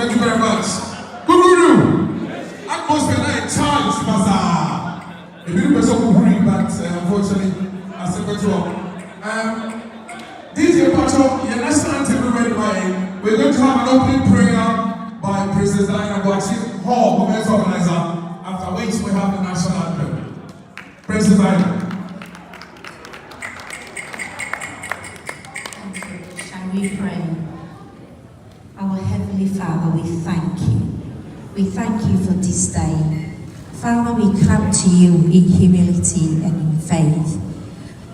Thank you very much. Guru, atmosphere night chance bazaar. A little bit of worry, but unfortunately, as a control. DJ Pacho, your national anthem ready by. We're going to have an opening prayer by Princess Diana Boachi Hall, Women's Organizer. After which we have the national anthem. Princess Diana. Shall we pray? Our Heavenly Father, we thank you. We thank you for this day. Father, we come to you in humility and in faith.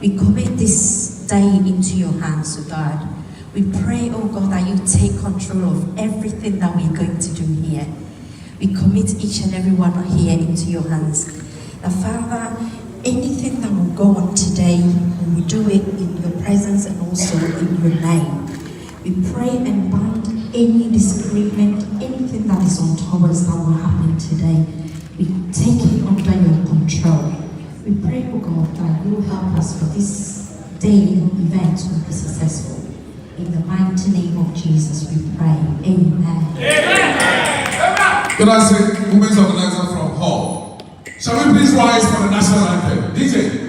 We commit this day into your hands, O God. We pray, O God, that you take control of everything that we're going to do here. We commit each and every one here into your hands. Now, Father, anything that will go on today, we will do it in your presence and also in your name. We pray and bind any disagreement, anything that is untoward that will happen today. We take it under your control. We pray, oh God, that you will help us for this day and event to be successful. In the mighty name of Jesus, we pray. Amen. Amen. Can I say, Women's Organizer from Hall? Shall we please rise for the national anthem? DJ.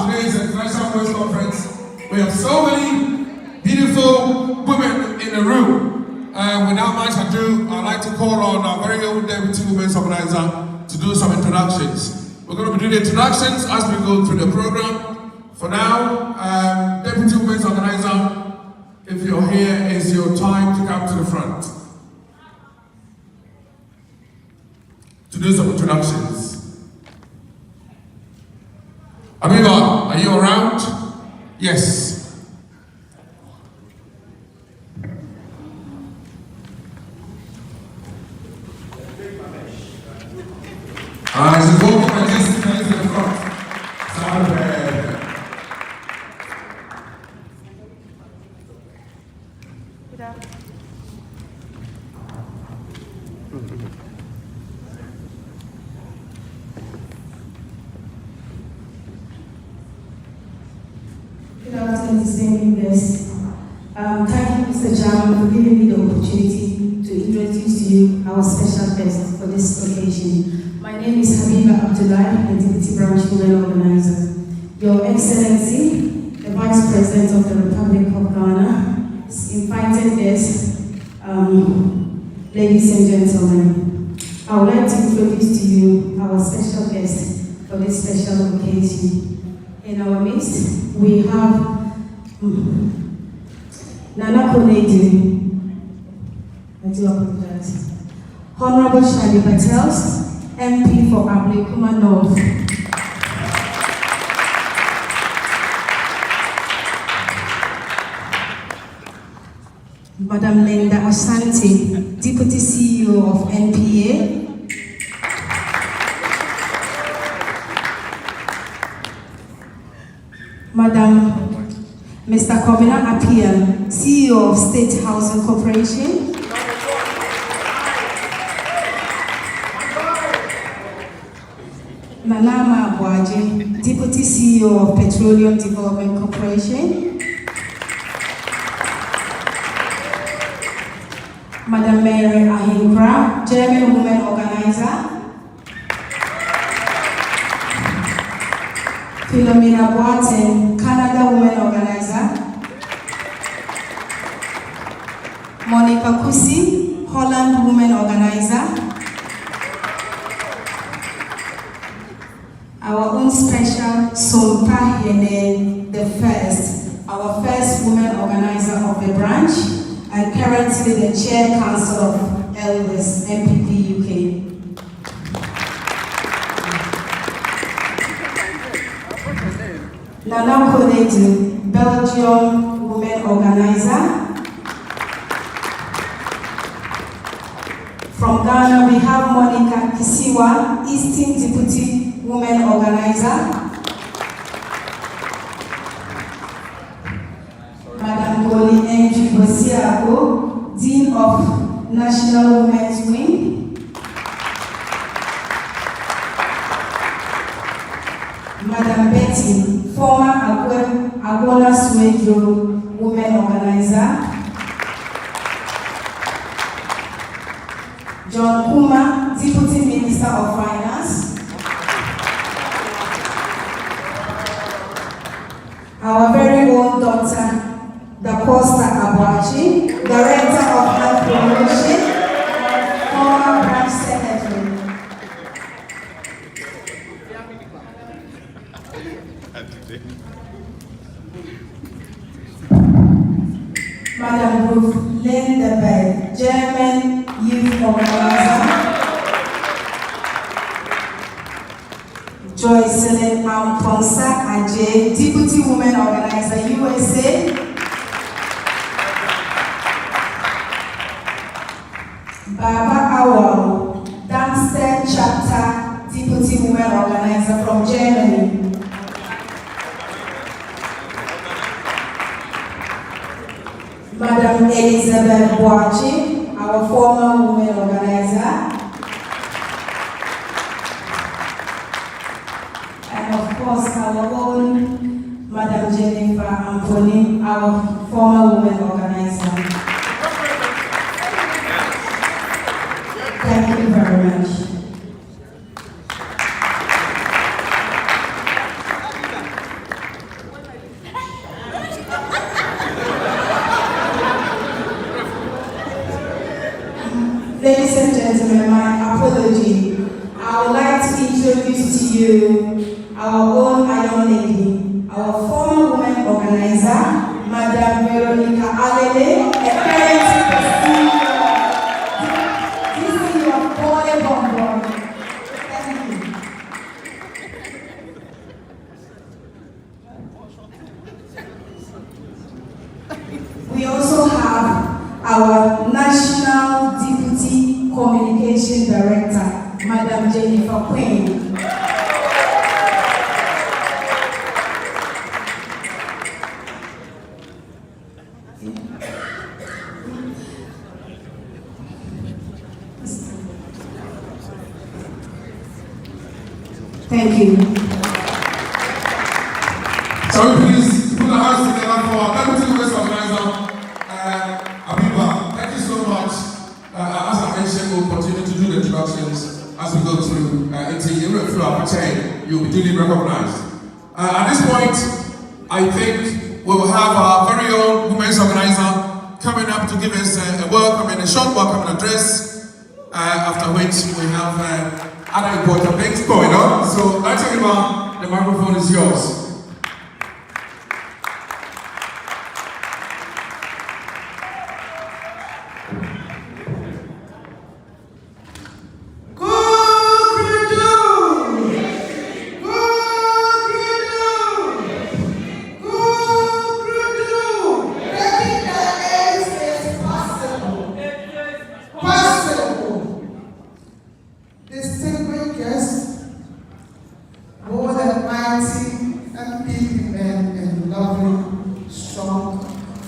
Today's International Voice Conference. We have so many beautiful women in the room. Without much ado, I'd like to call on our very own Deputy Women's Organizer to do some introductions. We're going to be doing the introductions as we go through the program. For now, Deputy Women's Organizer, if you're here, it's your time to come to the front to do some introductions. Amiga, are you around? Yes. It's a vocal participant in the front. Good afternoon, distinguished guests. Thank you, Mr. Chairman, for giving me the opportunity to introduce to you our special guest for this occasion. My name is Habiba Abdullahi, the Deputy Branch Women Organizer. Your Excellency, the Vice President of the Republic of Ghana, invited guests, ladies and gentlemen. I would like to introduce to you our special guest for this special occasion. In our midst, we have Nana Konedu. I do apologize. Honorable Shali Patel, MP for Ablekuma North. Madam Linda Asante, Deputy CEO of NPA. Madam Mr. Kovina Appiah, CEO of State Housing Corporation. Nanama Abuaje, Deputy CEO of Petroleum Development Corporation. Madam Mary Ahinkra, German Women Organizer. Philomena Boateng, Canada Women Organizer. Monica Kusi, Holland Women Organizer. Our own special Sompa Yene, our first woman organizer of the branch, and currently the Chair Council of Elders, MPP UK. Nana Konedu, Belgium Women Organizer. From Ghana, we have Monica Kisiwa, Eastern Deputy Women Organizer. Madam Goli Andrew Bosiago, Dean of National Women's Wing. Madam Betty, former Agona Swedro Women Organizer. John Kuma, Deputy Minister of Finance. Our very own Dr. Dacosta Abuachi, Director of Health Promotion, former branch secretary. Madam Ruth Lindeberg, German Youth Organizer. Joycelyn Amponsa Ajay, Deputy Women Organizer, USA. Baba Awal, Darmstadt Chapter, Deputy Women Organizer from Germany. Madam Elizabeth Boachi, our former women organizer. And of course, our own Madam Jennifer Anthony, our former women organizer. Thank you very much. Ladies and gentlemen, my apology. I would like to introduce to you our own Iron Lady, our former women organizer, Madam Veronica Alele, a parent this is your boy bonbon. Thank you. We also have our National Deputy Communication Director, Madam Jennifer Quinn. Thank you. Shall we please put our hands together for our Deputy Women's Organizer, Abiba. Thank you so much. As I mentioned, we'll continue to do the introductions as we go through. Through our chain, you'll be duly recognized. At this point, I think we will have our very own Women's Organizer coming up to give us a welcome and a short welcome address, after which we have other important things going on. So, Abiba, the microphone is yours.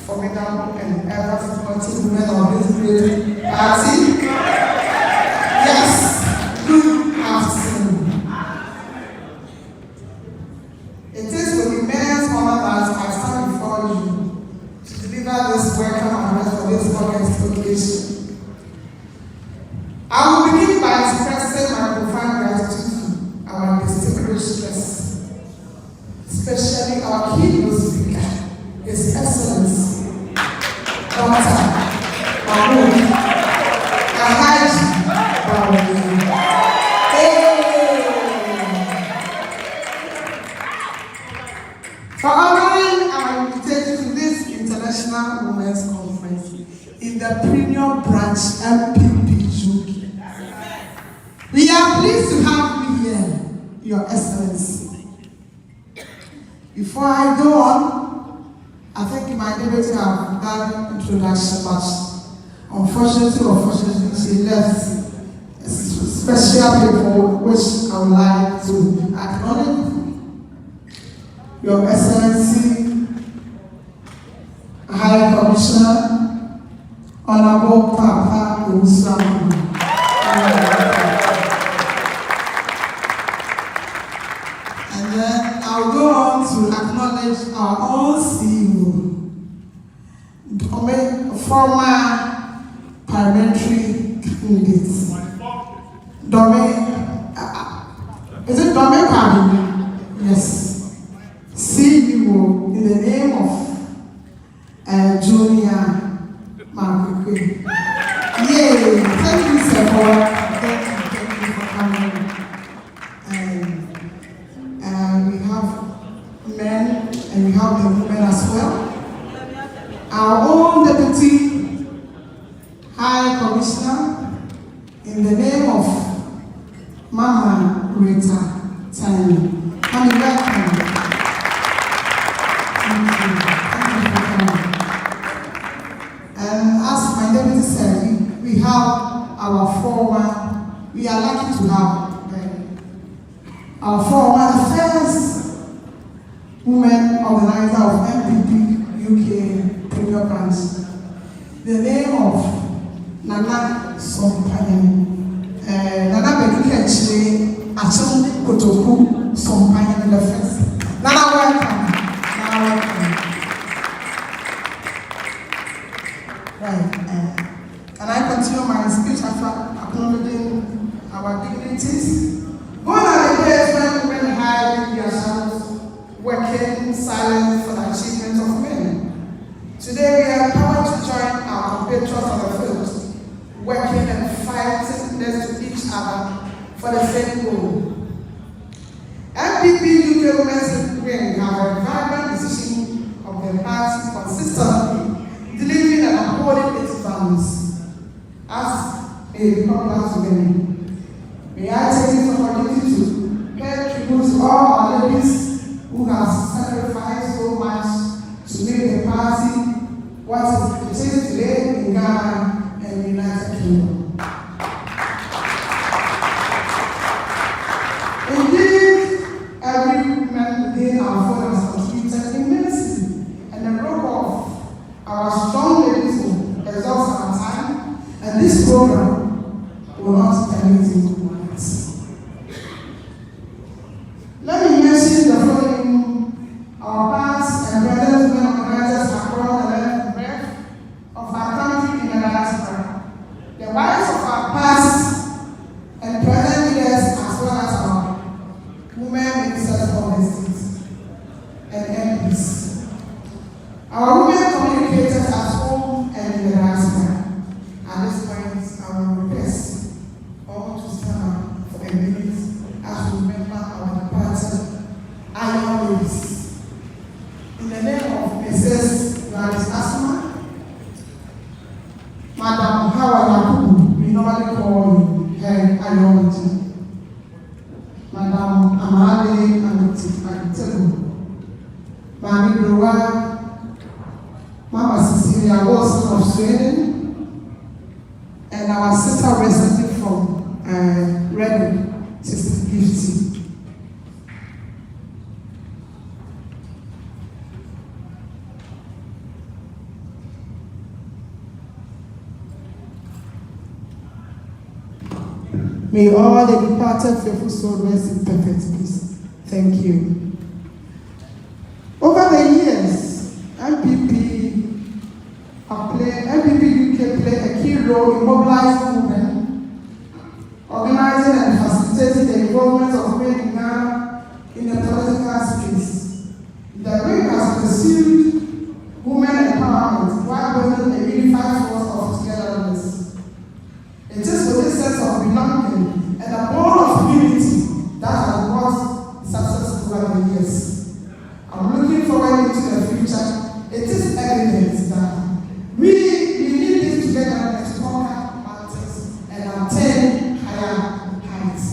Formidable and ever supportive women of this great party. Yes, good afternoon. It is with immense honor that I stand before you to deliver this welcome address for this August occasion. I will begin by expressing my profound gratitude to our distinguished guests, especially our keynote speaker, His Excellency Dr. Mahmoud Alhaji Bawumia. For honoring our invitation to this International Women's Conference in the premium branch MPP UK. We are pleased to have you here, Your Excellency. Before I go on, I think my neighbor have done introduction, but unfortunately, she left special people which I would like to acknowledge. Your Excellency, High Commissioner, Honorable Papa Owusu. And then I'll go on to acknowledge our own CEO, former parliamentary candidates. Is it Dome Kwame? Yes. CEO in the name of Junior Markwekwe. Yay! Thank you, sir, thank you for coming. And we have men and we have the women as well. Our own Deputy High Commissioner, in the name of Mama Rita Tani. Mommy, welcome. Thank you. Thank you for coming. And as my deputy said, we have our former, we are lucky to have our former first woman organizer of MPP UK Premier Branch. The name of Nana Sompany. Nana Bedukechi Achum Kotoku Sompany the first. Nana, welcome. Nana, welcome. Right. Can I continue my speech after acknowledging our dignities? Gone are the days when women hide their shadows, working silent for the achievement of men. Today we are empowered to join our compatriots on the field, working and fighting next to each other for the same goal. MPP UK Women's Wing have a vibrant decision of the party consistently delivering and upholding its values, as may be popular to many. May I take this opportunity to pay tribute to all our ladies who have sacrificed so much to make the party what it is today in Ghana and the United Kingdom. Indeed, every woman within our fold has contributed immensely, and the role of our strong ladies will exhaust our time, and this program will not permit it to quiet. Let me mention the following: our past and present women organizers across the length and breadth of our country in the diaspora, the wives of our past and present leaders, as well as our women ministers of the state and MPs. Our women communicators at home and in the diaspora. At this point, I will request all to stand up for a minute as we remember our departed iron ladies. In the name of Mrs. Gladys Asma, Madam Hawa Yakubu, we normally call her Ayomiti, Madam Amade Anitelu, Mami Brewa, Mama Cecilia Wilson of Sweden, and our sister recently from Reading, Sister Gifty. May all the departed faithful souls rest in perfect peace. Thank you. Over the years, MPP UK played a key role in mobilizing women, organizing and facilitating the involvement of women in Ghana in the political space. The wing has pursued women empowerment while building a unified force of togetherness. It is with this sense of belonging and a bond of unity that has brought success over the years. I'm looking forward into the future. It is evident that we need this together to conquer mountains and attain higher heights.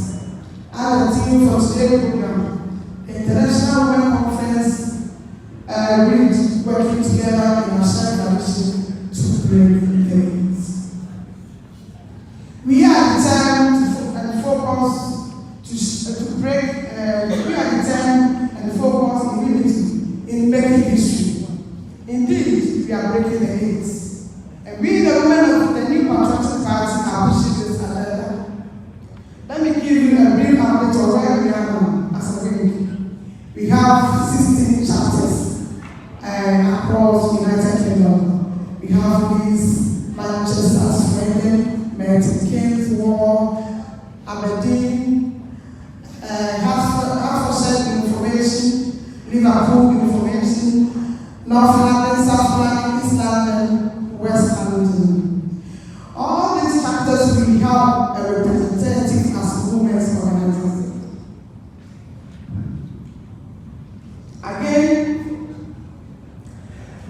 As a team for today's program, the International Women Conference working together in our shared tradition to break things. We are determined and focused to break. We are determined and focused in unity in making history. Indeed, we are breaking the heights. And we, the women of the new Patriotic Party, are pushing this agenda. Let me give you a brief update of where we are now as a wing. We have 16 chapters across the United Kingdom. We have these Manchester, Sweden, Milton Keynes, Wall, Aberdeen, Hertfordshire information, Liverpool information, North London, South London, East London, West London. All these chapters will have a representative as women's organizers. Again,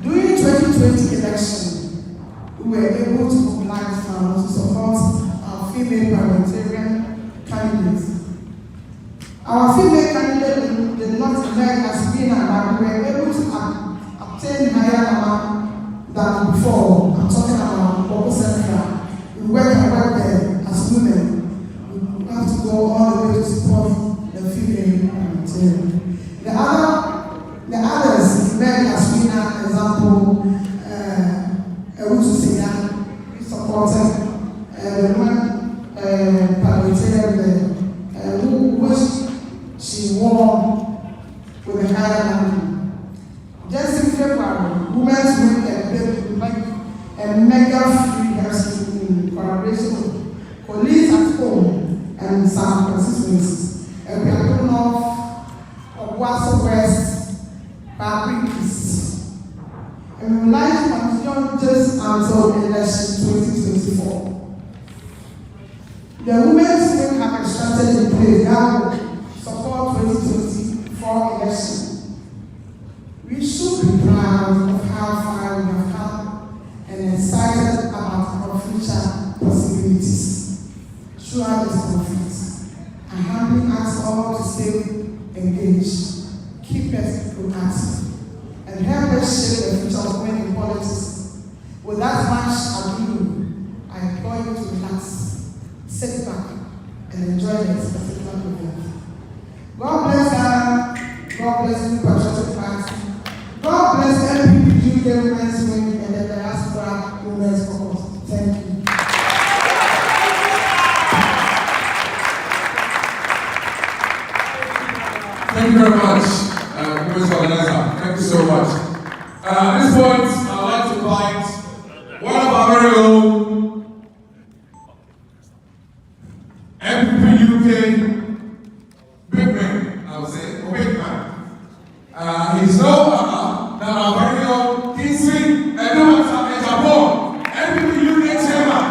during 2020 election, we were able to mobilize funds to support our female parliamentarian candidates. Our female candidate did not emerge as winner, but we were able to obtain higher number than before. I'm talking about Boko Central. We work there as women. We have to go all the way to support the female parliamentarian. The others emerged as winner, example, Ewutu Sinya, we supported the woman parliamentarian which she won with a higher number. Just in February, Women's Week a mega free hairstyle in collaboration with police at home and some constituencies. And we are going off of West West Fabric East. And we would like to continue just until election 2024. The Women's Week have a strategy in place that will support 2024 election. We should be proud of how far we have come and excited about our future possibilities. Throughout this conference, I humbly ask all to stay engaged, keep us proactive, and help us shape the future of women in politics. Without much ado, I implore you to relax, sit back, and enjoy the spectacular event. God bless Ghana, God bless the Patriotic Party, God bless LPPG Women's Wing and the Diaspora Women's Caucus. Thank you. Thank you very much, Women's Organizer. Thank you so much. At this point, I'd like to invite one of our very own MPP UK big man, I would say, or big man. He's no other than our very own Kingsley Edward in Japan, MPP UK chairman,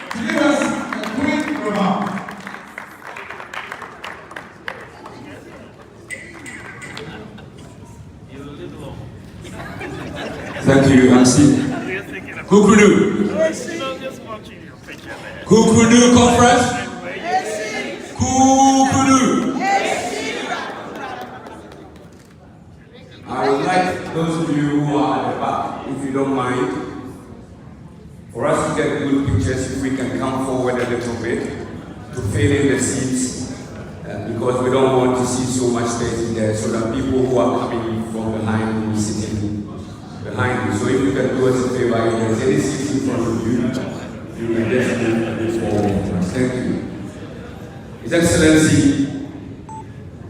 to give us a quick remark. Thank you, MC. Who could do? Who could do conference? Who could do? I would like those of you who are at the back, if you don't mind, for us to get good pictures, if we can come forward a little bit to fill in the seats, because we don't want to see so much space in there, so that people who are coming from behind will be sitting behind you. So if you can do us a favor, if there's any seats in front of you, you can just move a bit forward. Thank you. His Excellency,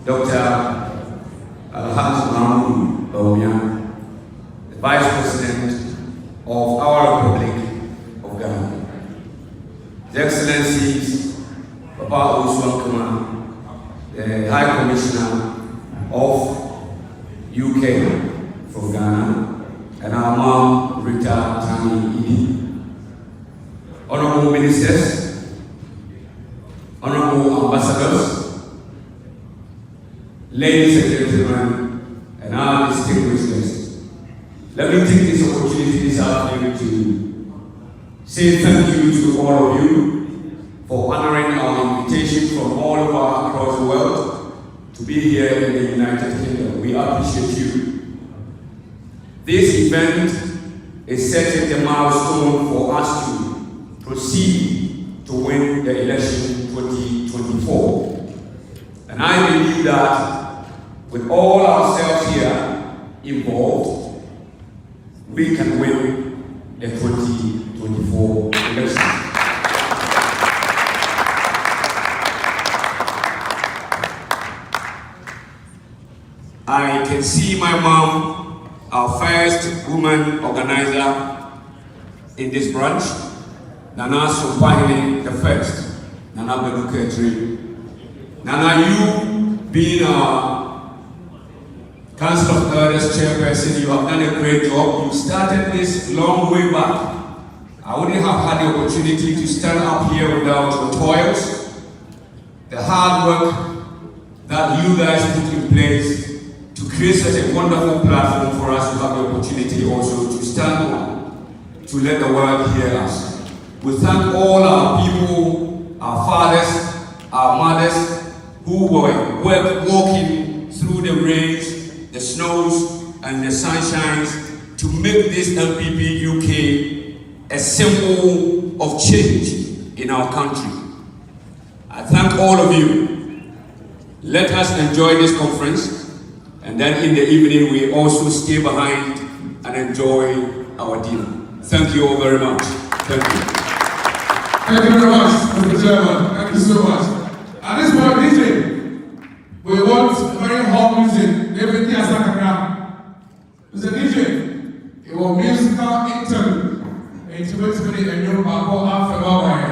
Dr. Alhaji Mahmoud Bawumia, the Vice President of our Republic of Ghana. His Excellencies, Papa Usman, the High Commissioner of UK from Ghana, and our mom, Rita Tani Idi. Honorable Ministers, Honorable Ambassadors, ladies and gentlemen, and our distinguished guests. Let me take this opportunity this afternoon to say thank you to all of you for honoring our invitation from all over across the world to be here in the United Kingdom. We appreciate you. This event is setting the milestone for us to proceed to win the election 2024. And I believe that with all ourselves here involved, we can win the 2024 election. I can see my mom, our first woman organizer in this branch, Nana Sompahine the first, Nana Beduketri. Nana, you being our Council of Elders chairperson, you have done a great job. You started this long way back. I wouldn't have had the opportunity to stand up here without your toils, the hard work that you guys put in place to create such a wonderful platform for us to have the opportunity also to stand on, to let the world hear us. We thank all our people, our our fathers, our mothers, who were walking through the rains, the snows, and the sunshines to make this LPP UK a symbol of change in our country. I thank all of you. Let us enjoy this conference, and then in the evening we also stay behind and enjoy our dinner. Thank you all very much. Thank you. Thank you very much, Mr. Chairman. Thank you so much. At this point, DJ, we want very hot music. Everything has like a gram. Mr. DJ, it was musical interlude. And to wait for the new Bako after Baba.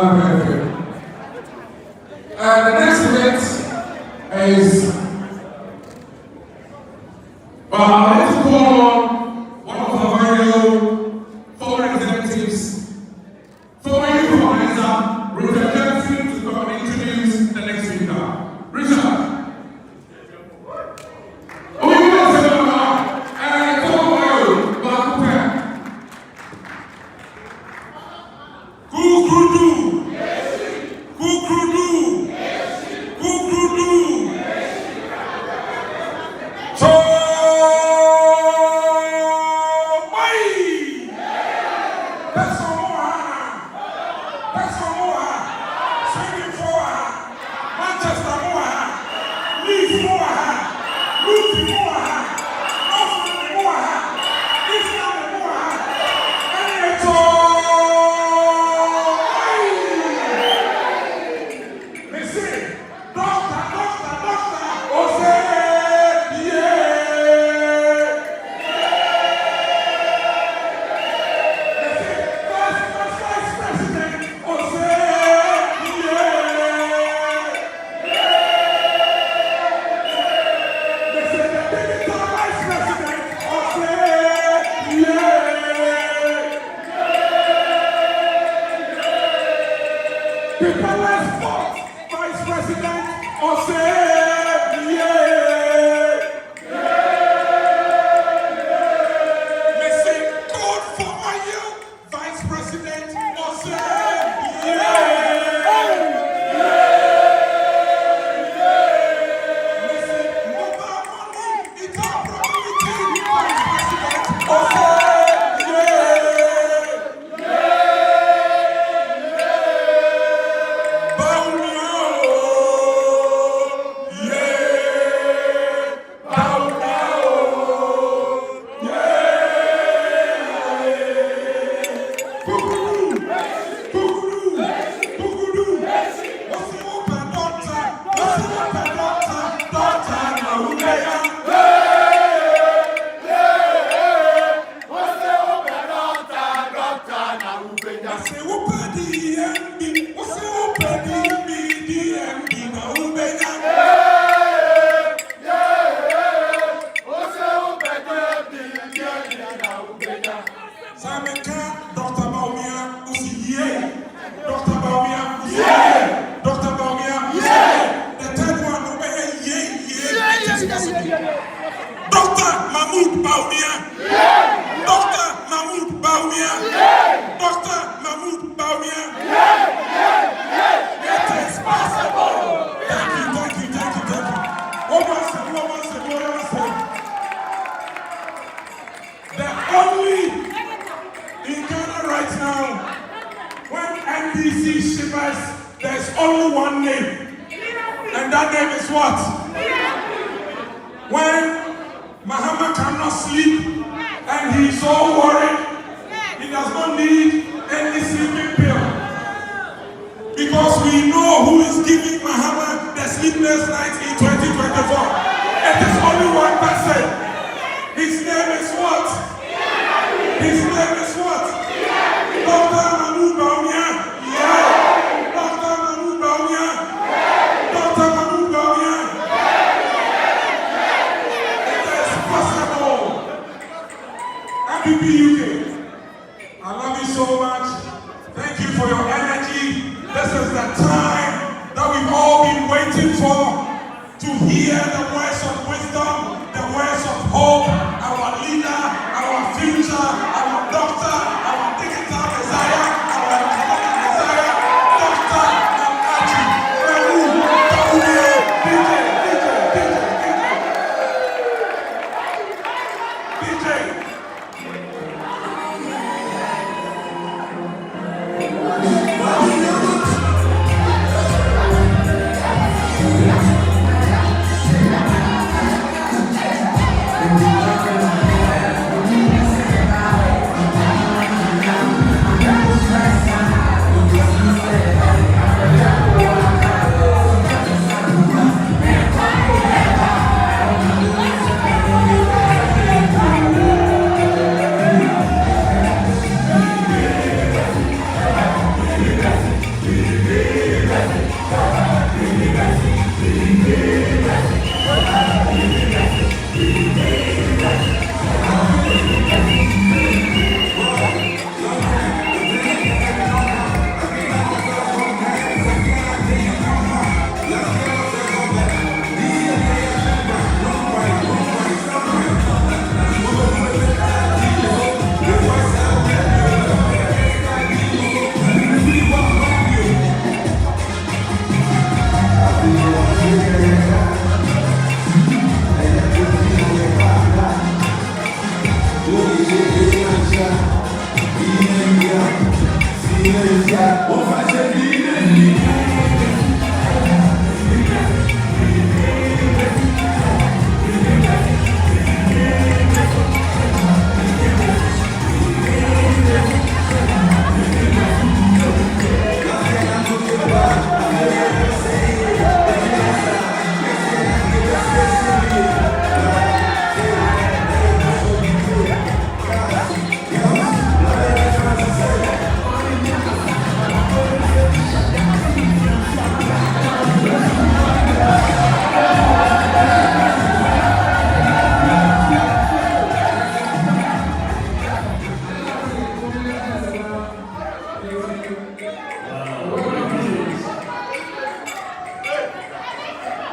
Okay. The next event is I want to call on one of our very own former executives, former youth organizer, Richard Jackson, to come and introduce the next speaker. Richard.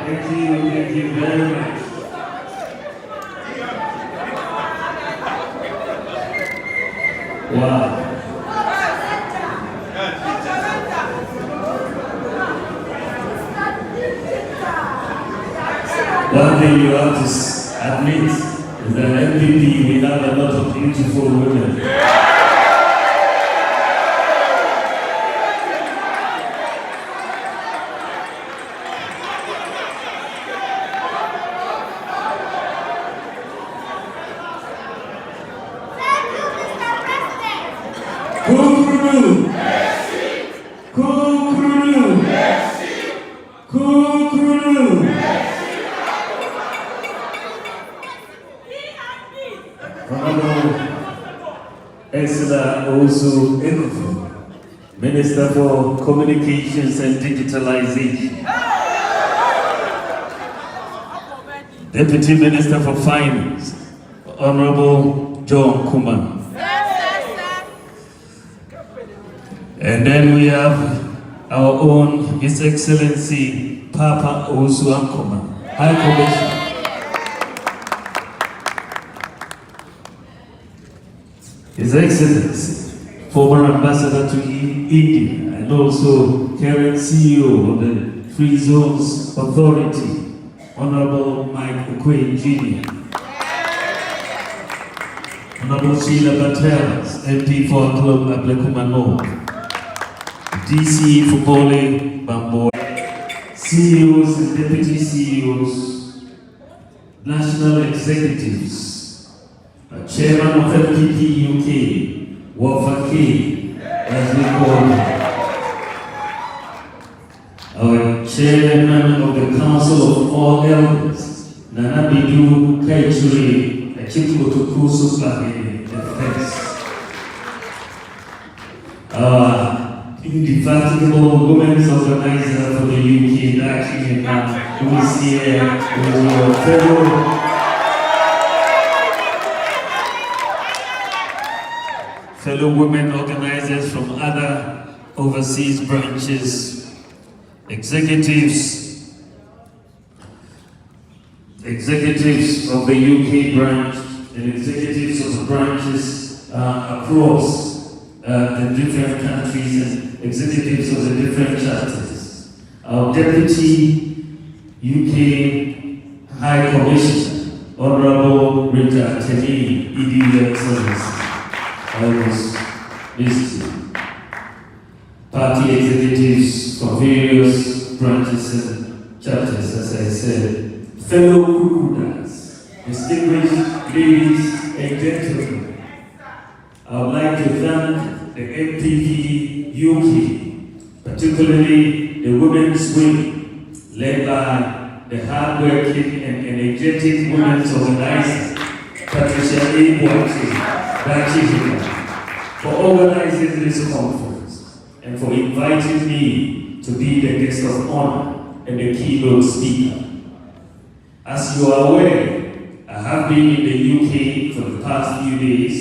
Thank you very much. Wow. One thing you have to admit is that MPP, we have a lot of beautiful women. Also Minister for Communications and Digitalization, Deputy Minister for Finance, Honorable John Kumar. And then we have our own His Excellency Papa Osu Ankoma, High Commissioner. His Excellency, former Ambassador to India, and also current CEO of the Free Zones Authority, Honorable Mike Okoye Jr. Honorable Sheila Patel, MP for Club Ablekumano, DC for Bole Bambo, CEOs and Deputy CEOs, National Executives, Chairman of FPP UK, Dwumfour Crew, as we call him. Our Chairman of the Council of All Elders, Nana Bidu Kaichuri, Achiko Tukusu Bahini, the first. Our indefatigable women's organizer for the UK, Daki Hema, who is here, who is our fellow women organizers from other overseas branches, executives of the UK branch, and executives of the branches across the different countries, and executives of the different chapters. Our Deputy UK High Commissioner, Honorable Rita Teni, ED Excellency. I was visiting party executives from various branches and chapters, as I said, fellow crocodiles, distinguished ladies and gentlemen. I would like to thank the MPP UK, particularly the women's wing, led by the hardworking and energetic women's organizer, Patricia A. for organizing this conference and for inviting me to be the guest of honor and the keynote speaker. As you are aware, I have been in the UK for the past few days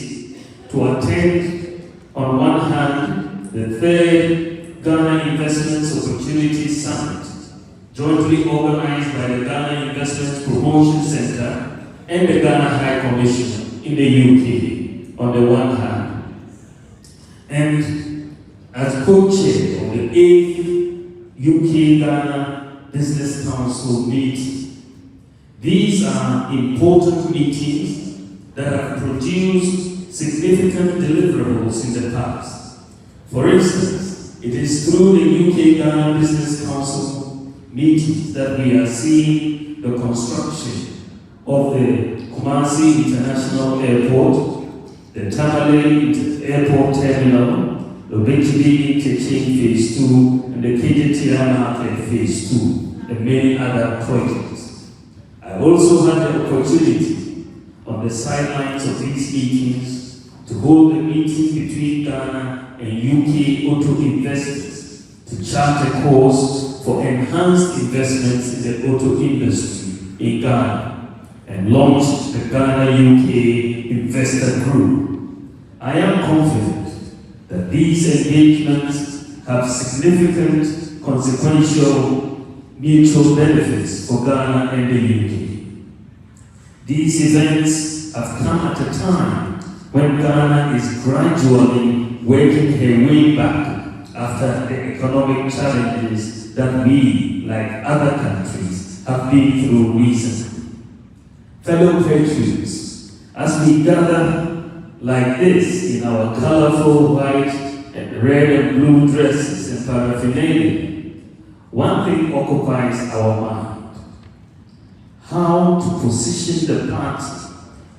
to attend, on one hand, the third Ghana Investments Opportunity Summit, jointly organized by the Ghana Investments Promotion Center and the Ghana High Commission in the UK. On the one hand, and as co-chair of the 8th UK-Ghana Business Council meeting. These are important meetings that have produced significant deliverables in the past. For instance, it is through the UK-Ghana Business Council meetings that we are seeing the construction of the Kumasi International Airport, the Tamale Airport Terminal, the BTB Interchange Phase 2, and the KJTR Market Phase 2, and many other projects. I also had the opportunity on the sidelines of these meetings to hold a meeting between Ghana and UK auto investors to chart a course for enhanced investments in the auto industry in Ghana and launch the Ghana UK Investor Group. I am confident that these engagements have significant consequential mutual benefits for Ghana and the UK. These events have come at a time when Ghana is gradually working her way back after the economic challenges that we, like other countries, have been through recently. Fellow patriots, as we gather like this in our colorful white and red and blue dresses and paraphernalia, one thing occupies our mind: how to position the party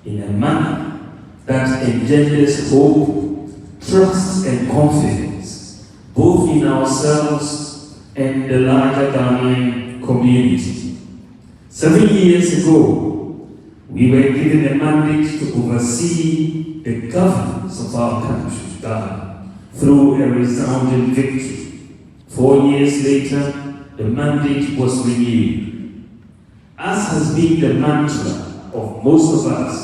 in a manner that engenders hope, trust, and confidence, both in ourselves and the larger Ghanaian community. 7 years ago, we were given a mandate to oversee the governance of our country, Ghana, through a resounding victory. 4 years later, the mandate was renewed. As has been the mantra of most of us,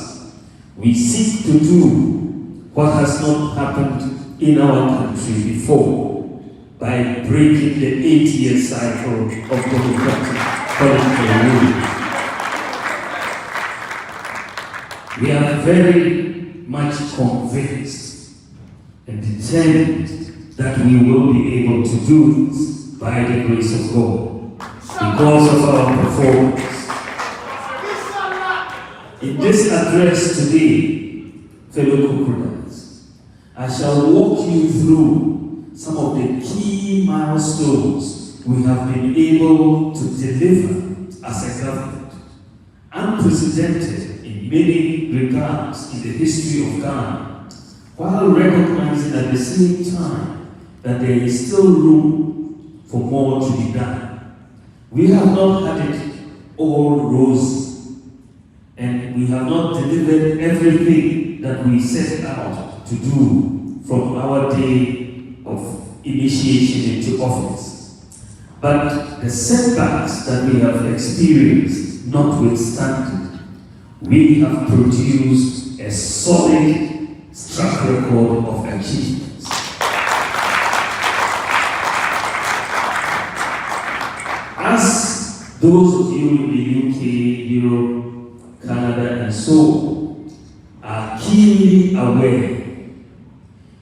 we seek to do what has not happened in our country before by breaking the 8-year cycle of democratic political rule. We are very much convinced and determined that we will be able to do this by the grace of God, because of our performance. In this address today, fellow Kukudas, I shall walk you through some of the key milestones we have been able to deliver as a government, unprecedented in many regards in the history of Ghana, while recognizing at the same time that there is still room for more to be done. We have not had it all rosy, and we have not delivered everything that we set out to do from our day of initiation into office. But the setbacks that we have experienced notwithstanding, we have produced a solid track record of achievements. As those of you in the UK, Europe, Canada, and so on are keenly aware,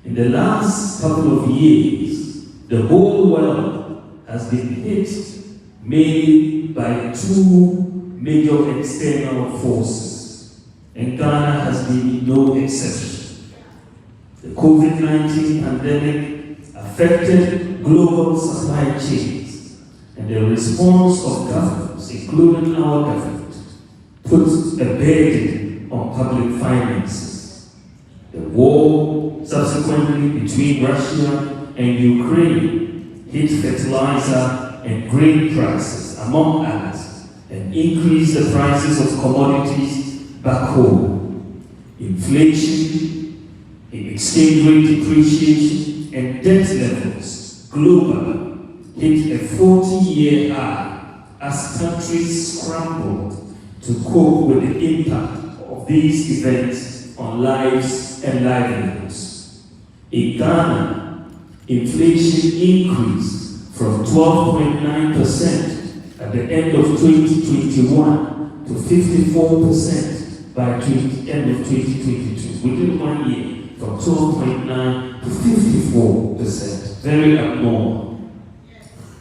in the last couple of years, the whole world has been hit mainly by two major external forces, and Ghana has been no exception. The COVID-19 pandemic affected global supply chains, and the response of governments, including our government, puts a burden on public finances. The war subsequently between Russia and Ukraine hit fertilizer and grain prices, among others, and increased the prices of commodities back home. Inflation, exchange rate depreciation, and debt levels globally hit a 40-year high as countries scrambled to cope with the impact of these events on lives and livelihoods. In Ghana, inflation increased from 12.9% at the end of 2021 to 54% by the end of 2022. Within 1 year, from 12.9 to 54%. Very abnormal.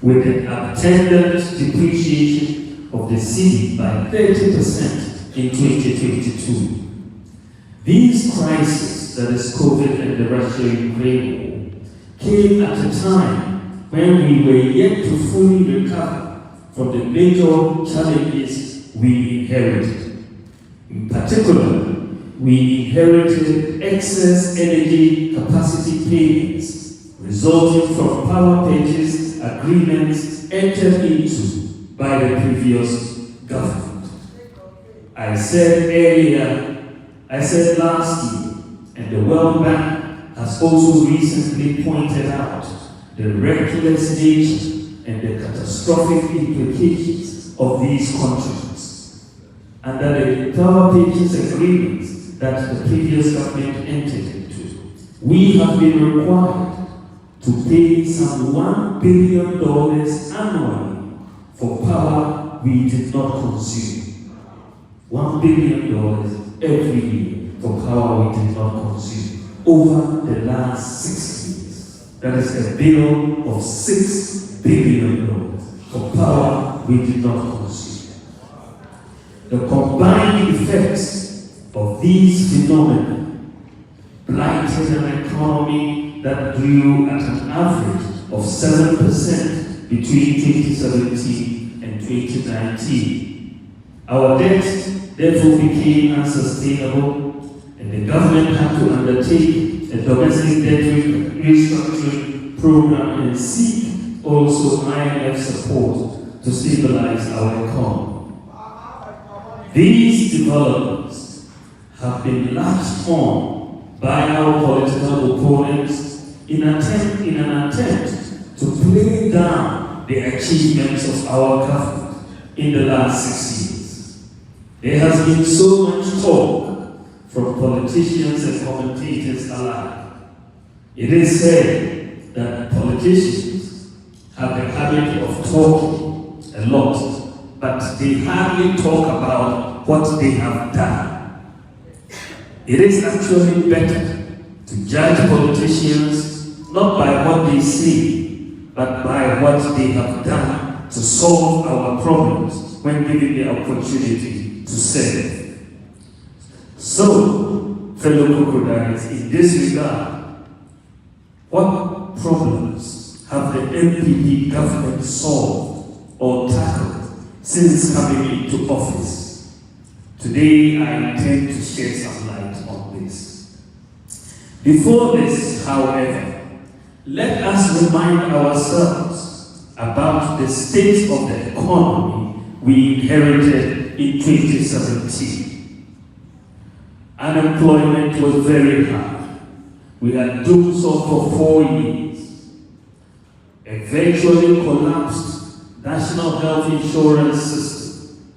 With an attendant depreciation of the cedi by 30% in 2022. These crises, that is COVID and the Russia-Ukraine war, came at a time when we were yet to fully recover from the major challenges we inherited. In particular, we inherited excess energy capacity payments resulting from power purchase agreements entered into by the previous government. I said last year, and the World Bank has also recently pointed out the reckless nature and the catastrophic implications of these contracts. Under the power purchase agreements that the previous government entered into, we have been required to pay some $1 billion annually for power we did not consume. $1 billion every year for power we did not consume over the last 6 years. That is a bill of $6 billion for power we did not consume. The combined effects of these phenomena blighted an economy that grew at an average of 7% between 2017 and 2019. Our debt therefore became unsustainable, and the government had to undertake a domestic debt restructuring program and seek also IMF support to stabilize our economy. These developments have been latched on by our political opponents in an attempt to play down the achievements of our government in the last 6 years. There has been so much talk from politicians and commentators alike. It is said that politicians have the habit of talking a lot, but they hardly talk about what they have done. It is actually better to judge politicians not by what they say, but by what they have done to solve our problems when given the opportunity to serve. So, fellow crocodiles, in this regard, what problems have the MPP government solved or tackled since coming into office? Today, I intend to shed some light on this. Before this, however, let us remind ourselves about the state of the economy we inherited in 2017. Unemployment was very high. We had Dwumfour for 4 years. A virtually collapsed national health insurance system.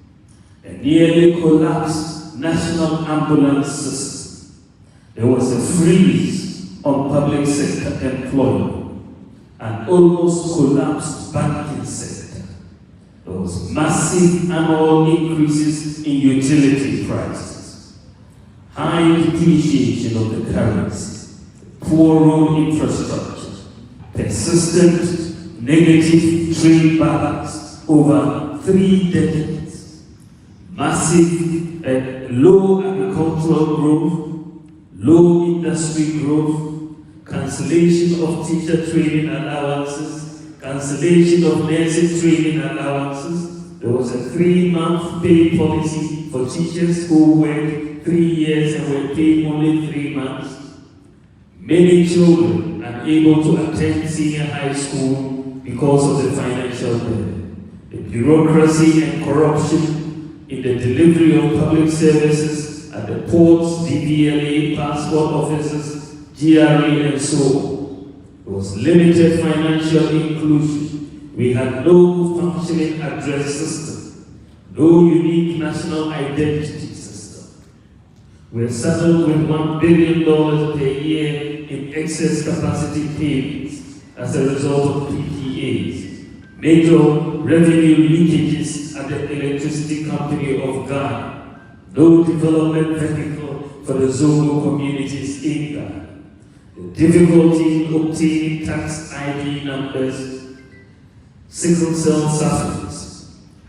A nearly collapsed national ambulance system. There was a freeze on public sector employment, an almost collapsed banking sector. There was massive annual increases in utility prices, high depreciation of the currency, poor road infrastructure, persistent negative trade balance over 3 decades, massive low agricultural growth, low industry growth, cancellation of teacher training allowances, cancellation of nursing training allowances. There was a 3-month pay policy for teachers who worked 3 years and were paid only 3 months. Many children unable to attend senior high school because of the financial burden. The bureaucracy and corruption in the delivery of public services at the ports, DVLA, passport offices, GRE, and so on. There was limited financial inclusion. We had no functioning address system, no unique national identity system. We're saddled with $1 billion per year in excess capacity payments as a result of PPAs, major revenue leakages at the electricity company of Ghana, no development vehicle for the Zongo communities in Ghana. The difficulty in obtaining tax ID numbers, sickle cell sufferers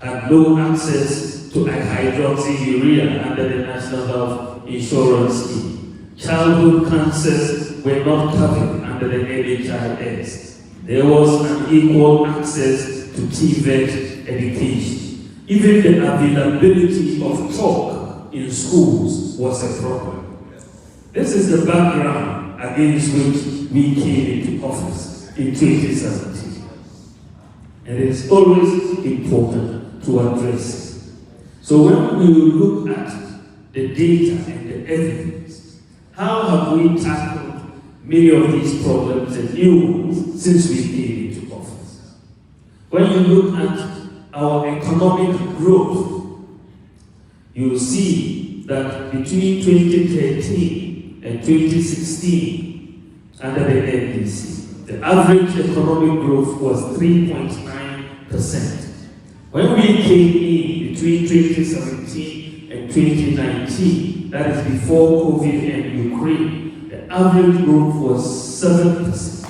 had no access to hydroxyurea under the National Health Insurance Scheme. Childhood cancers were not covered under the NHIS. There was unequal access to TVET education. Even the availability of chalk in schools was a problem. This is the background against which we came into office in 2017. And it is always important to address it. So when we look at the data and the evidence, how have we tackled many of these problems and new ones since we came into office? When you look at our economic growth, you'll see that between 2013 and 2016, under the NDC, the average economic growth was 3.9%. When we came in between 2017 and 2019, that is before COVID and Ukraine, the average growth was 7%.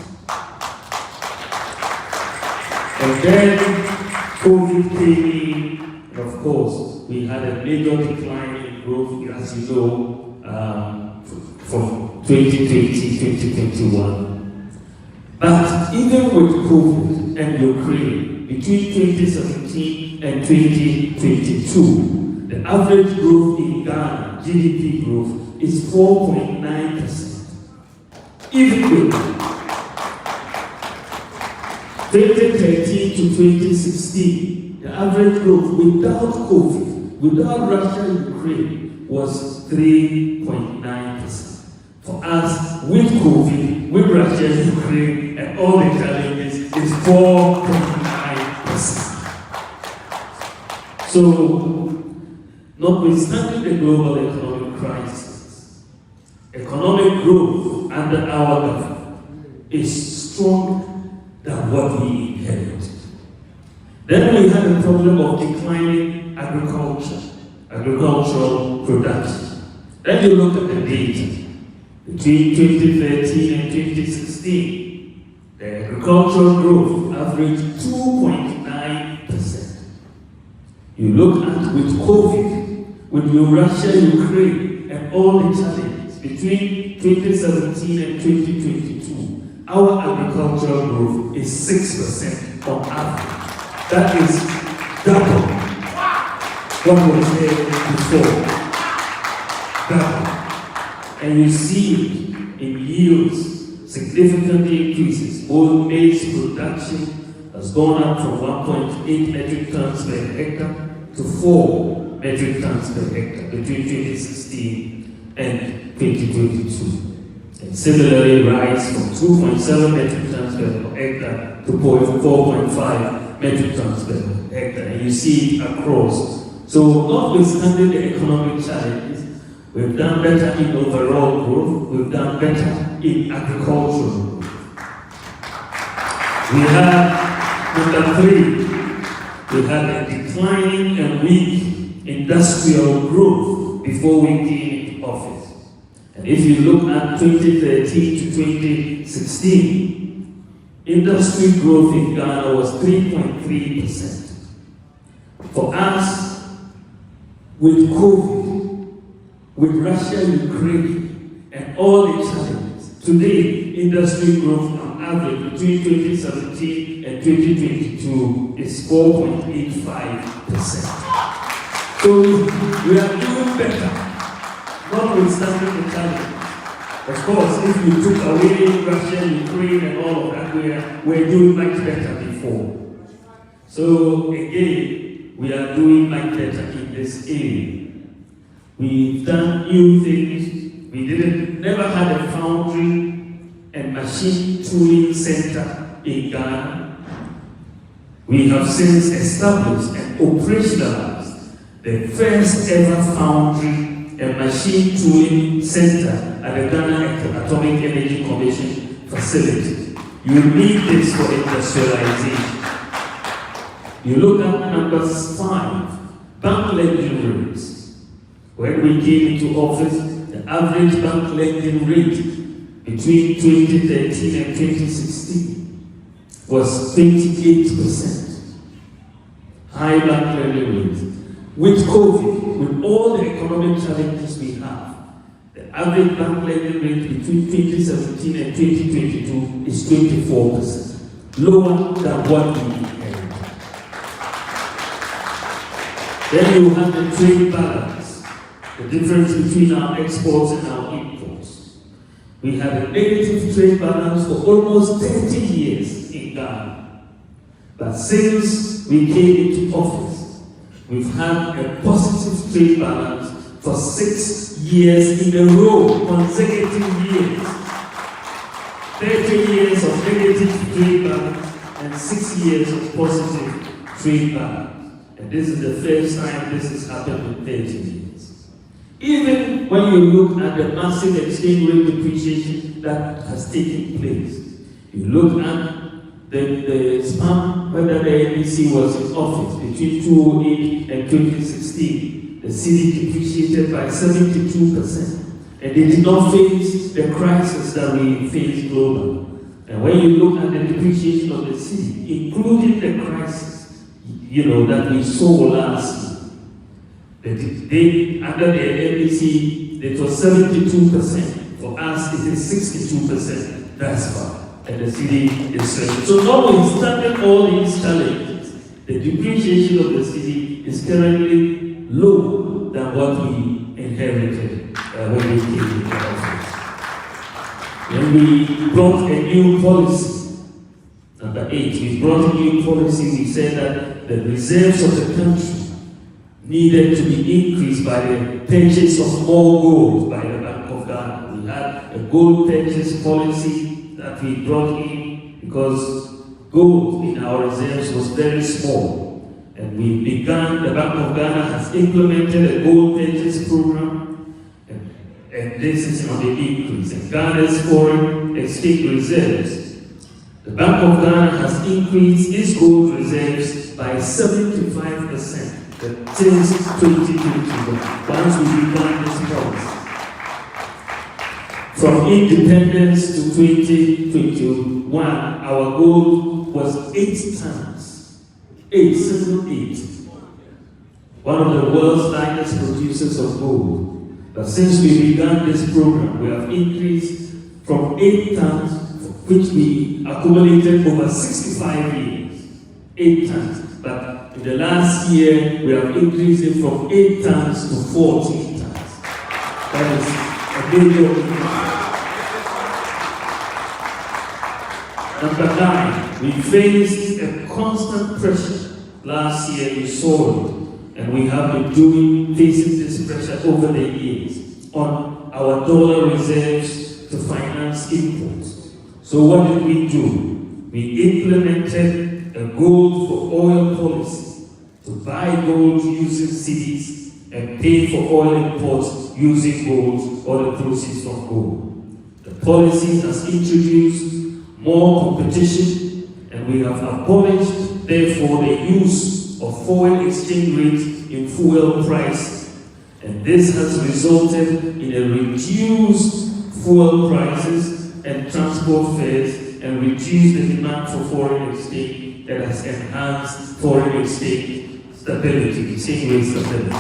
And then COVID came in, and of course, we had a major decline in growth, as you know, from 2020, 2021. But even with COVID and Ukraine, between 2017 and 2022, the average growth in Ghana, GDP growth, is 4.9%. Even with 2013 to 2016, the average growth without COVID, without Russia and Ukraine, was 3.9%. For us, with COVID, with Russia and Ukraine, and all the challenges, it's 4.9%. So, notwithstanding the global economic crisis, economic growth under our government is stronger than what we inherited. Then we had a problem of declining agricultural production. Then you look at the data. Between 2013 and 2016, the agricultural growth averaged 2.9%. You look at with COVID, with Russia, Ukraine, and all the challenges between 2017 and 2022, our agricultural growth is 6% on average. That is double what was there before. Double. And you see in yields significantly increases. Both maize production has gone up from 1.8 metric tons per hectare to 4 metric tons per hectare between 2016 and 2022. And similarly, rice from 2.7 metric tons per hectare to 4.5 metric tons per hectare. And you see it across. So, notwithstanding the economic challenges, we've done better in overall growth, we've done better in agricultural growth. We have, number 3, we had a declining and weak industrial growth before we came into office. And if you look at 2013 to 2016, industry growth in Ghana was 3.3%. For us, with COVID, with Russia, Ukraine, and all the challenges, today, industry growth on average between 2017 and 2022 is 4.85%. So we are doing better, notwithstanding the challenge. Of course, if you took away Russia, Ukraine, and all of that, we're doing much better before. So again, we are doing much better in this area. We've done new things. We never had a foundry and machine tooling center in Ghana. We have since established and operationalized the first ever foundry and machine tooling center at the Ghana Atomic Energy Commission facility. You need this for industrialization. You look at number 5, bank lending rates. When we came into office, the average bank lending rate between 2013 and 2016 was 28%. High bank lending rate. With COVID, with all the economic challenges we have, the average bank lending rate between 2017 and 2022 is 24%, lower than what we inherited. Then you have the trade balance, the difference between our exports and our imports. We had a negative trade balance for almost 30 years in Ghana. But since we came into office, we've had a positive trade balance for 6 years in a row, consecutive years. 30 years of negative trade balance and 6 years of positive trade balance. And this is the first time this has happened in 30 years. Even when you look at the massive exchange rate depreciation that has taken place, you look at the span whether the NDC was in office between 2008 and 2016, the cedi depreciated by 72%. And they did not face the crisis that we face globally. And when you look at the depreciation of the cedi, including the crisis, that we saw last year, under the NDC, it was 72%. For us, it is 62% thus far. And the cedi is stretching. So notwithstanding all these challenges, the depreciation of the cedi is currently lower than what we inherited when we came into office. When we brought a new policy, number 8, we brought a new policy. We said that the reserves of the country needed to be increased by the purchase of more gold by the Bank of Ghana. We had a gold purchase policy that we brought in because gold in our reserves was very small. And we began, the Bank of Ghana has implemented a gold purchase program, and this is on the increase. And Ghana's foreign exchange reserves, the Bank of Ghana has increased its gold reserves by 75% since 2021, once we began this policy. From independence to 2021, our gold was 8 tons. 8. One of the world's largest producers of gold. But since we began this program, we have increased from 8 tons, which we accumulated over 65 years. 8 tons. But in the last year, we have increased it from 8 tons to 14 tons. That is a major increase. Number 9, we faced a constant pressure. Last year we saw it, and we have been facing this pressure over the years on our dollar reserves to finance imports. So what did we do? We implemented a gold for oil policy to buy gold using cedis and pay for oil imports using gold or the proceeds from gold. The policy has introduced more competition, and we have abolished, therefore, the use of foreign exchange rates in fuel prices. And this has resulted in a reduced fuel prices and transport fares and reduced the demand for foreign exchange that has enhanced foreign exchange stability, exchange rate stability.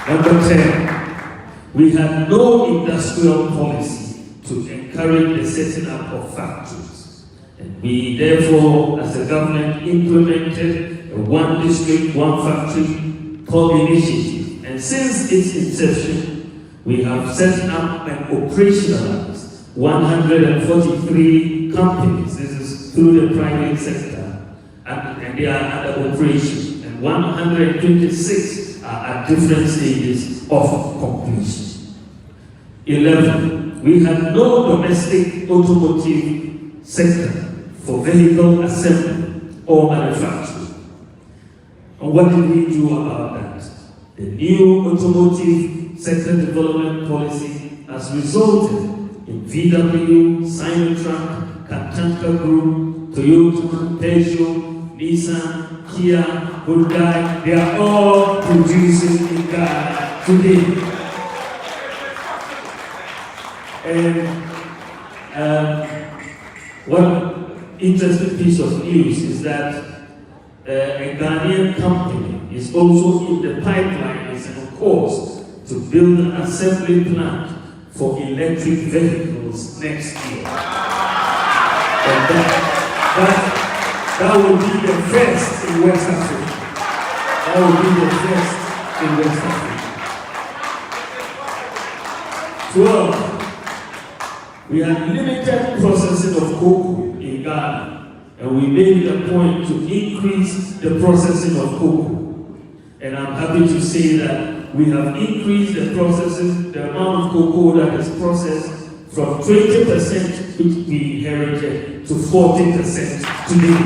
Number 10, we had no industrial policy to encourage the setting up of factories. And we therefore, as a government, implemented a one district, one factory initiative. And since its inception, we have set up and operationalized 143 companies. This is through the private sector, and they are under operation. And 126 are at different stages of completion. 11. We had no domestic automotive sector for vehicle assembly or manufacturing. And what did we do about that? The new automotive sector development policy has resulted in VW, Sinotruk, Kantanka Group, Toyota, Peugeot, Nissan, Kia, Hyundai. They are all producing in Ghana today. And one interesting piece of news is that a Ghanaian company is also in the pipelines and of course to build an assembly plant for electric vehicles next year. And that will be the first in West Africa. That will be the first in West Africa. 12. We had limited processing of cocoa in Ghana, and we made it a point to increase the processing of cocoa. And I'm happy to say that we have increased the amount of cocoa that is processed from 20%, which we inherited, to 40% today.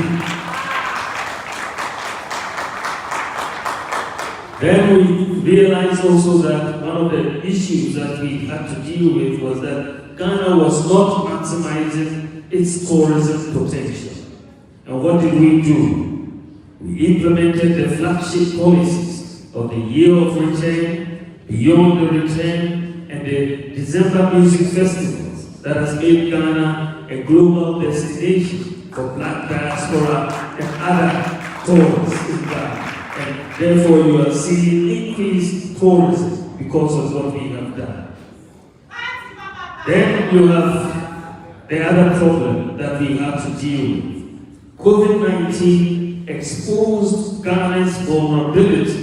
Then we realized also that one of the issues that we had to deal with was that Ghana was not maximizing its tourism potential. And what did we do? We implemented the flagship policies of the Year of Return, Beyond the Return, and the December Music Festivals that has made Ghana a global destination for Black diaspora and other tourists in Ghana. And therefore you are seeing increased tourism because of what we have done. Then you have the other problem that we have to deal with. COVID-19 exposed Ghana's vulnerability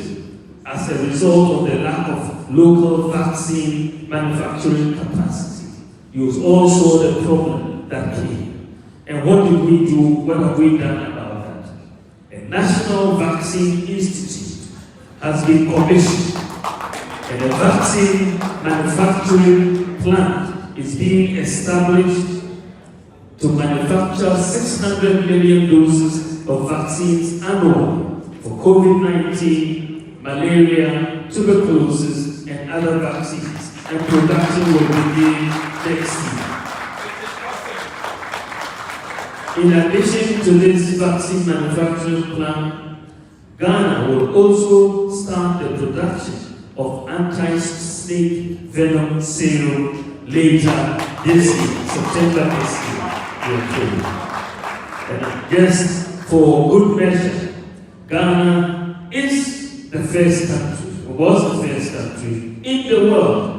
as a result of the lack of local vaccine manufacturing capacity. You all saw the problem that came. And what did we do? What have we done about that? A National Vaccine Institute has been commissioned, and a vaccine manufacturing plant is being established to manufacture 600 million doses of vaccines annually for COVID-19, malaria, tuberculosis, and other vaccines, and production will begin next year. In addition to this vaccine manufacturing plant, Ghana will also start the production of anti-snake venom serum later this year, September this year. And just for good measure, Ghana is the first country, was the first country in the world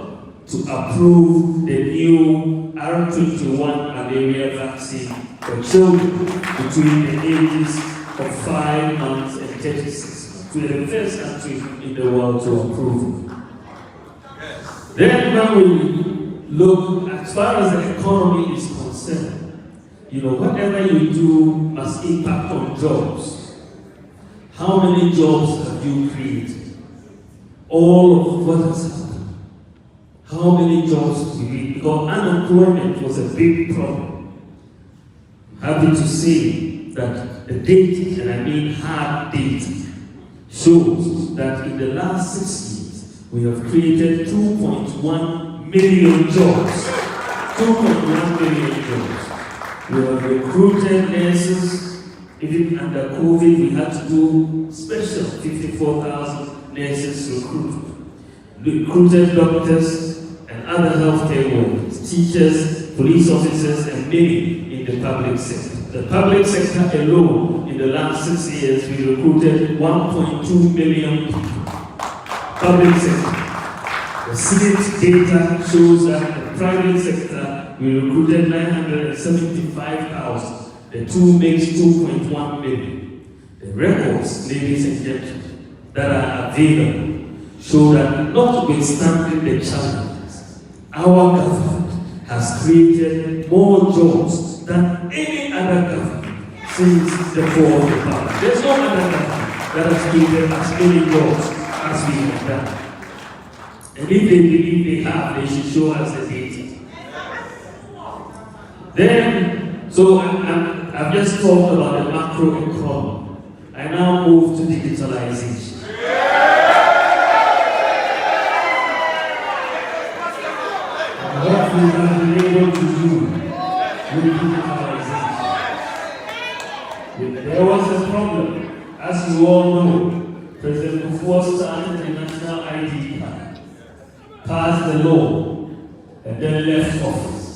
to approve the new R21 malaria vaccine for children between the ages of 5 months and 36 months. We are the first country in the world to approve it. Then when we look, as far as the economy is concerned, whatever you do must impact on jobs. How many jobs have you created? All of what has happened. How many jobs do we need? Because unemployment was a big problem. I'm happy to say that the data, and I mean hard data, shows that in the last 6 years, we have created 2.1 million jobs. 2.1 million jobs. We have recruited nurses. Even under COVID, we had to do special 54,000 nurses recruited doctors and other healthcare workers, teachers, police officers, and many in the public sector. The public sector alone, in the last 6 years, we recruited 1.2 million people. Public sector. The Senate data shows that the private sector, we recruited 975,000. The two makes 2.1 million. The records, ladies and gentlemen, that are available show that notwithstanding the challenges, our government has created more jobs than any other government since the fall of the power. There's no other government that has created as many jobs as we have done. And if they believe they have, they should show us the data. Then, so I've just talked about the macro economy. I now move to digitalization. What we have been able to do with digitalization. There was a problem. As you all know, President Dwumfour started the national ID card, passed the law, and then left office.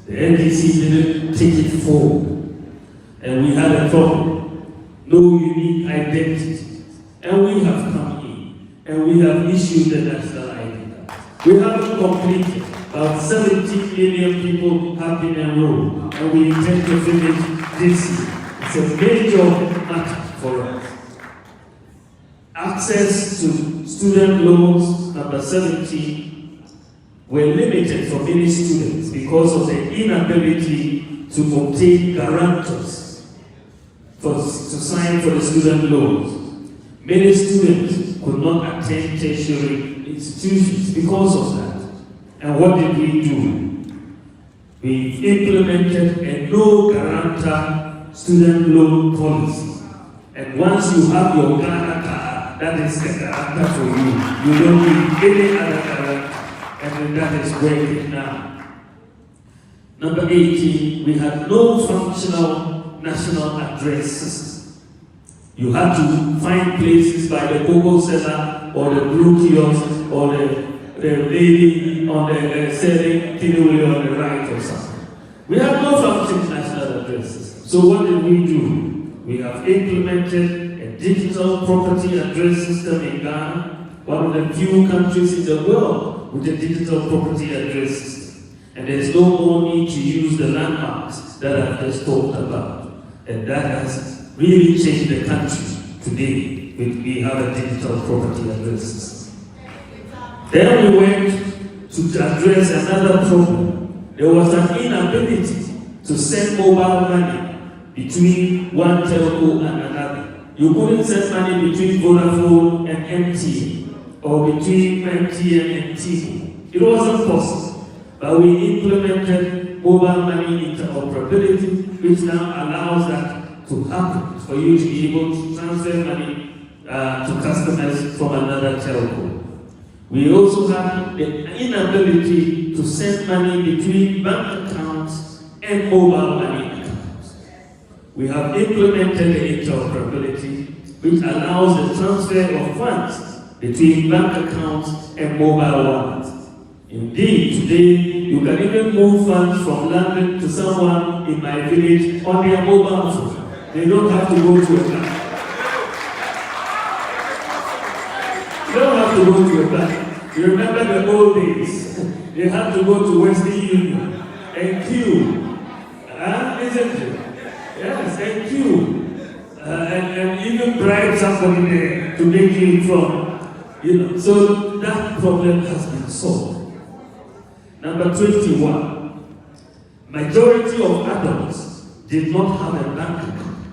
The NDC didn't take it forward, and we had a problem. No unique identity. And we have come in, and we have issued the national ID card. We haven't completed. About 70 million people have been enrolled, and we intend to finish this year. It's a major matter for us. Access to student loans, number 17, were limited for many students because of the inability to obtain guarantors to sign for the student loans. Many students could not attend tertiary institutions because of that. And what did we do? We implemented a no guarantor student loan policy. And once you have your Ghana card, that is the guarantor for you. You don't need any other guarantor. And that is working now. Number 18, we had no functional national address system. You had to find places by the cocoa seller or the blue kiosk or the lady on the selling takeaway on the right or something. We have no functional national address system. So what did we do? We have implemented a digital property address system in Ghana, one of the few countries in the world with a digital property address system. And there's no more need to use the landmarks that I've just talked about. And that has really changed the country today. We have a digital property address system. Then we went to address another problem. There was an inability to send mobile money between one telco and another. You couldn't send money between Vodafone and MTN or between MTN and T. It wasn't possible. But we implemented mobile money interoperability, which now allows that to happen, for you to be able to transfer money to customers from another telco. We also have the inability to send money between bank accounts and mobile money accounts. We have implemented the interoperability, which allows the transfer of funds between bank accounts and mobile wallets. Indeed, today, you can even move funds from London to someone in my village on their mobile phone. They don't have to go to a bank. You don't have to go to a bank. You remember the old days? They had to go to Western Union and queue. Isn't it? Yes, and queue. And even bribe somebody there to make you from. So that problem has been solved. Number 21. Majority of adults did not have a bank account.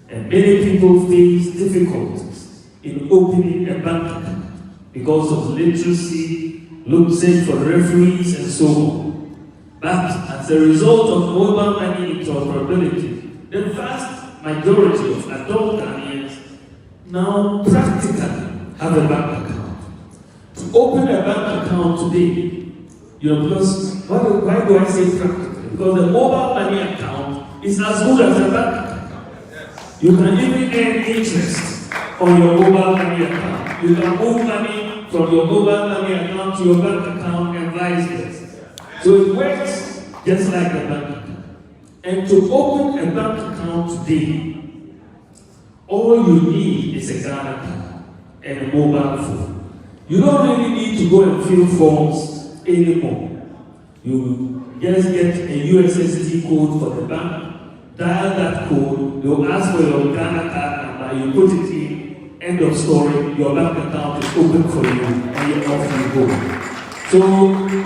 And many people face difficulties in opening a bank account because of literacy, looking for referees, and so on. But as a result of mobile money interoperability, the vast majority of adult Ghanaians now practically have a bank account. To open a bank account today, because why do I say practically? Because the mobile money account is as good as a bank account. You can even earn interest on your mobile money account. You can move money from your mobile money account to your bank account and vice versa. So it works just like a bank account. And to open a bank account today, all you need is a Ghana card and a mobile phone. You don't really need to go and fill forms anymore. You just get a USSD code for the bank, dial that code, they'll ask for your Ghana card number, you put it in, end of story, your bank account is open for you, and you're off you go. So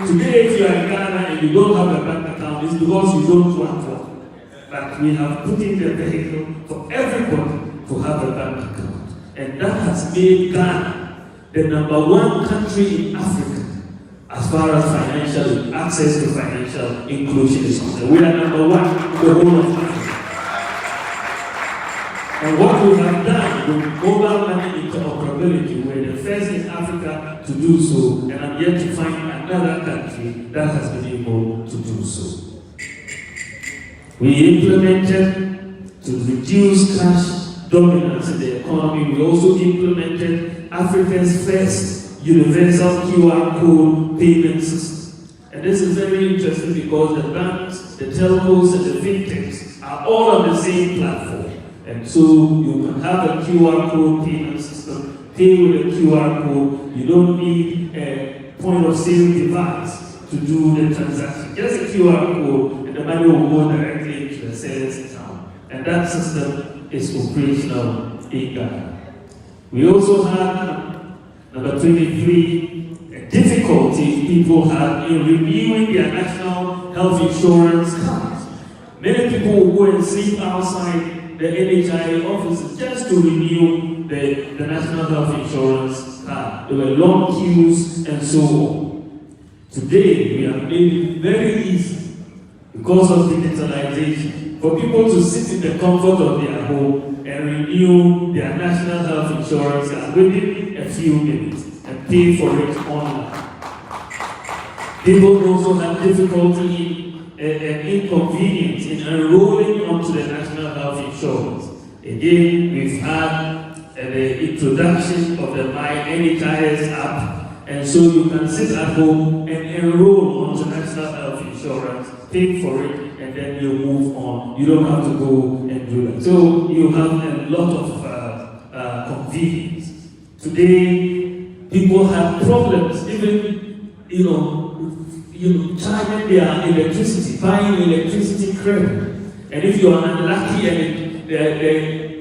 today, if you are in Ghana and you don't have a bank account, it's because you don't want one. But we have put in the vehicle for everybody to have a bank account. And that has made Ghana the #1 country in Africa as far as financial access to financial inclusion is concerned. We are #1 in the whole of Africa. And what we have done with mobile money interoperability, we're the first in Africa to do so, and I'm yet to find another country that has been able to do so. We implemented to reduce cash dominance in the economy. We also implemented Africa's first universal QR code payment system. And this is very interesting because the banks, the telcos, and the fintechs are all on the same platform. And so you can have a QR code payment system, pay with a QR code. You don't need a point of sale device to do the transaction. Just a QR code and the money will go directly into the seller's account. And that system is operational in Ghana. We also had number 23, a difficulty people had in renewing their national health insurance cards. Many people will go and sleep outside the NHI offices just to renew the national health insurance card. There were long queues and so on. Today, we have made it very easy because of digitalization for people to sit in the comfort of their home and renew their national health insurance card within a few minutes and pay for it online. People also have difficulty an inconvenience in enrolling onto the National Health Insurance. Again, we've had the introduction of the My NHIS app, and so you can sit at home and enroll onto National Health Insurance, pay for it, and then you move on. You don't have to go and do that. So you have a lot of convenience. Today, people have problems, even charging their electricity, buying electricity credit. And if you are unlucky and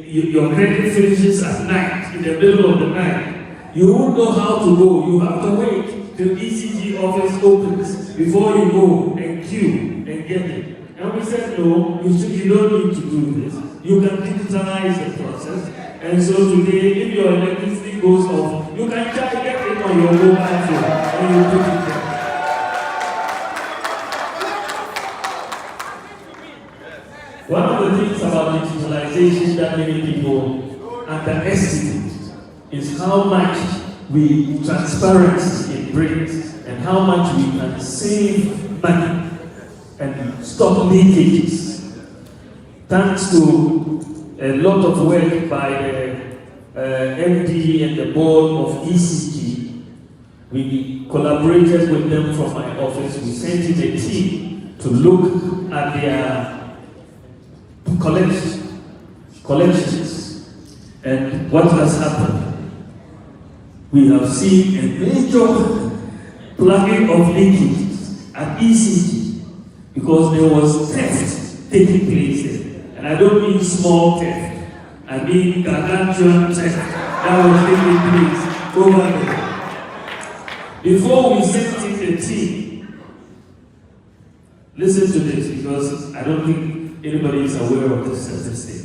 your credit finishes at night, in the middle of the night, you won't know how to go. You have to wait till ECG office opens before you go and queue and get it. And we said, no, you don't need to do this. You can digitalize the process. And so today, if your electricity goes off, you can get it on your mobile phone and you put it there. One of the things about digitalization that many people underestimate is how much transparency it brings and how much we can save money and stop leakages. Thanks to a lot of work by the MD and the board of ECG, we collaborated with them from my office. We sent in a team to look at their collections, and what has happened. We have seen a major plugging of leakages at ECG because there was theft taking place there. And I don't mean small theft, I mean gargantuan theft that was taking place over there. Before we sent in the team, listen to this because I don't think anybody is aware of this statistic.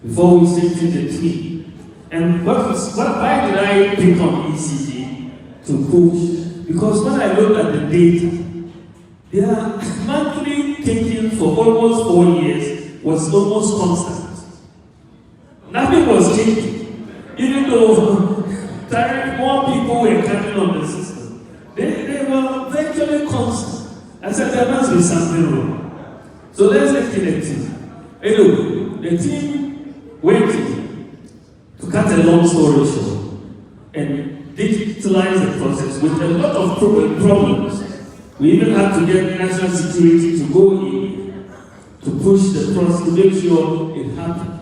Before we sent in the team, and why did I pick on ECG to push? Because when I look at the data, their monthly taking for almost 4 years was almost constant. Nothing was changing, even though more people were coming on the system. They were virtually constant. I said there must be something wrong. So let's look at the team. Anyway, the team went to cut a long story short and digitalize the process with a lot of problems. We even had to get national security to go in to push the process to make sure it happened.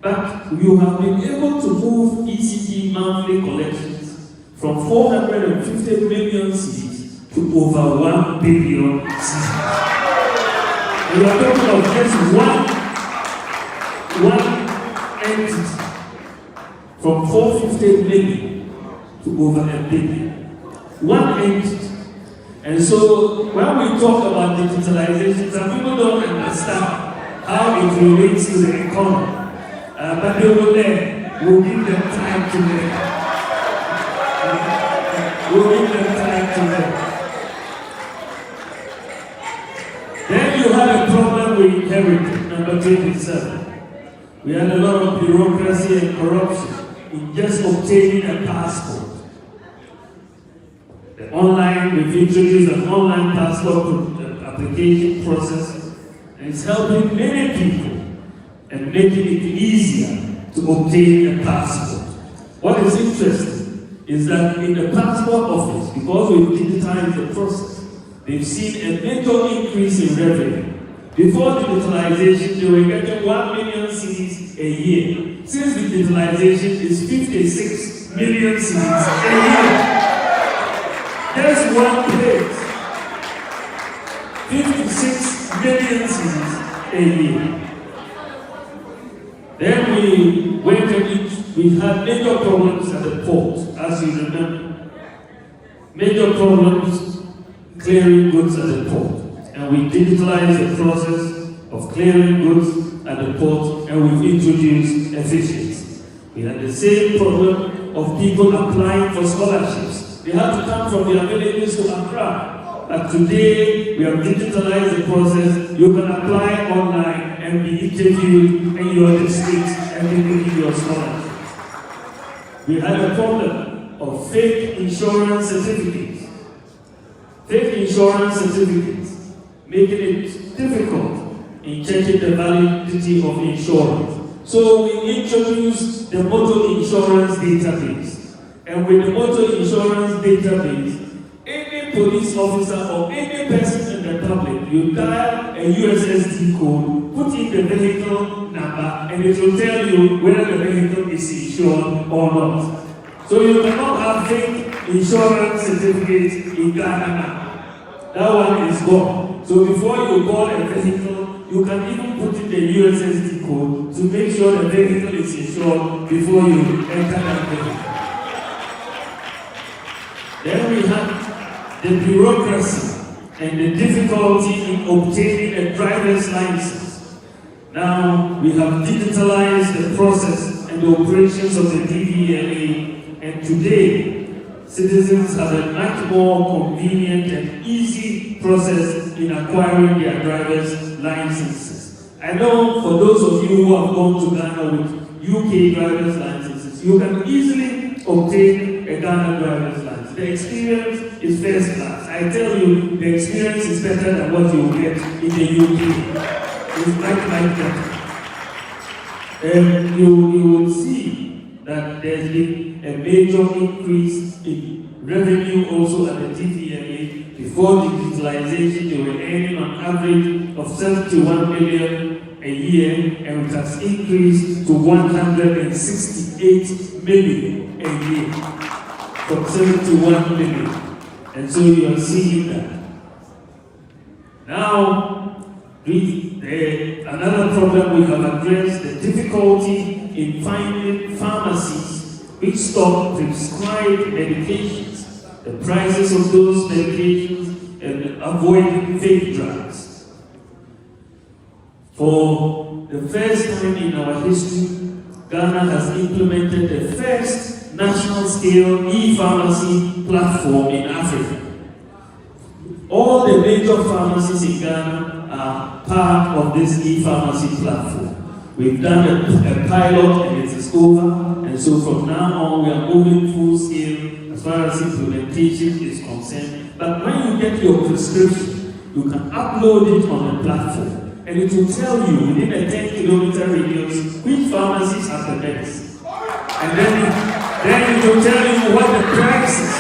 But you have been able to move ECG monthly collections from 450 million cedis to over 1 billion cedis. We are talking of just one entity from 450 million to over 1 billion. One entity. And so when we talk about digitalization, some people don't understand how it relates to the economy. But they will learn. We'll give them time to learn. We'll give them time to learn. Then you have a problem we inherited, number 27. We had a lot of bureaucracy and corruption in just obtaining a passport. We've introduced an online passport application process, and it's helping many people and making it easier to obtain a passport. What is interesting is that in the passport office, because we've digitized the process, they've seen a major increase in revenue. Before digitalization, they were getting 1 million cedis a year. Since digitalization is 56 million cedis a year. There's one place. 56 million cedis a year. Then we went and we had major problems at the port, as you remember. Major problems clearing goods at the port. And we digitalized the process of clearing goods at the port, and we've introduced efficiency. We had the same problem of people applying for scholarships. They had to come from their villages to Accra. But today, we have digitalized the process. You can apply online and be interviewed in your district and be given your scholarship. We had a problem of fake insurance certificates. Fake insurance certificates. making it difficult in checking the validity of insurance. So we introduced the motor insurance database. And with the motor insurance database, any police officer or any person in the public, you dial a USSD code, put in the vehicle number, and it will tell you whether the vehicle is insured or not. So you cannot have fake insurance certificates in Ghana now. That one is gone. So before you call a vehicle, you can even put in the USSD code to make sure the vehicle is insured before you enter that vehicle. Then we have the bureaucracy and the difficulty in obtaining a driver's license. Now we have digitalized the process and the operations of the DVLA, and today citizens have a much more convenient and easy process in acquiring their driver's licenses. I know for those of you who have gone to Ghana with UK driver's licenses, you can easily obtain a Ghana driver's license. The experience is first class. I tell you, the experience is better than what you will get in the UK. It's like that. And you will see that there's been a major increase in revenue also at the DVLA. Before digitalization, they were earning on average of 71 million a year, and it has increased to 168 million a year from 71 million. And so you are seeing that. Now, another problem we have addressed, the difficulty in finding pharmacies which stock prescribed medications, the prices of those medications, and avoiding fake drugs. For the first time in our history, Ghana has implemented the first national-scale e-pharmacy platform in Africa. All the major pharmacies in Ghana are part of this e-pharmacy platform. We've done a pilot and it is over, and so from now on we are moving full scale as far as implementation is concerned. But when you get your prescription, you can upload it on the platform, and it will tell you within a 10-kilometer radius which pharmacies are the best. And then it will tell you what the prices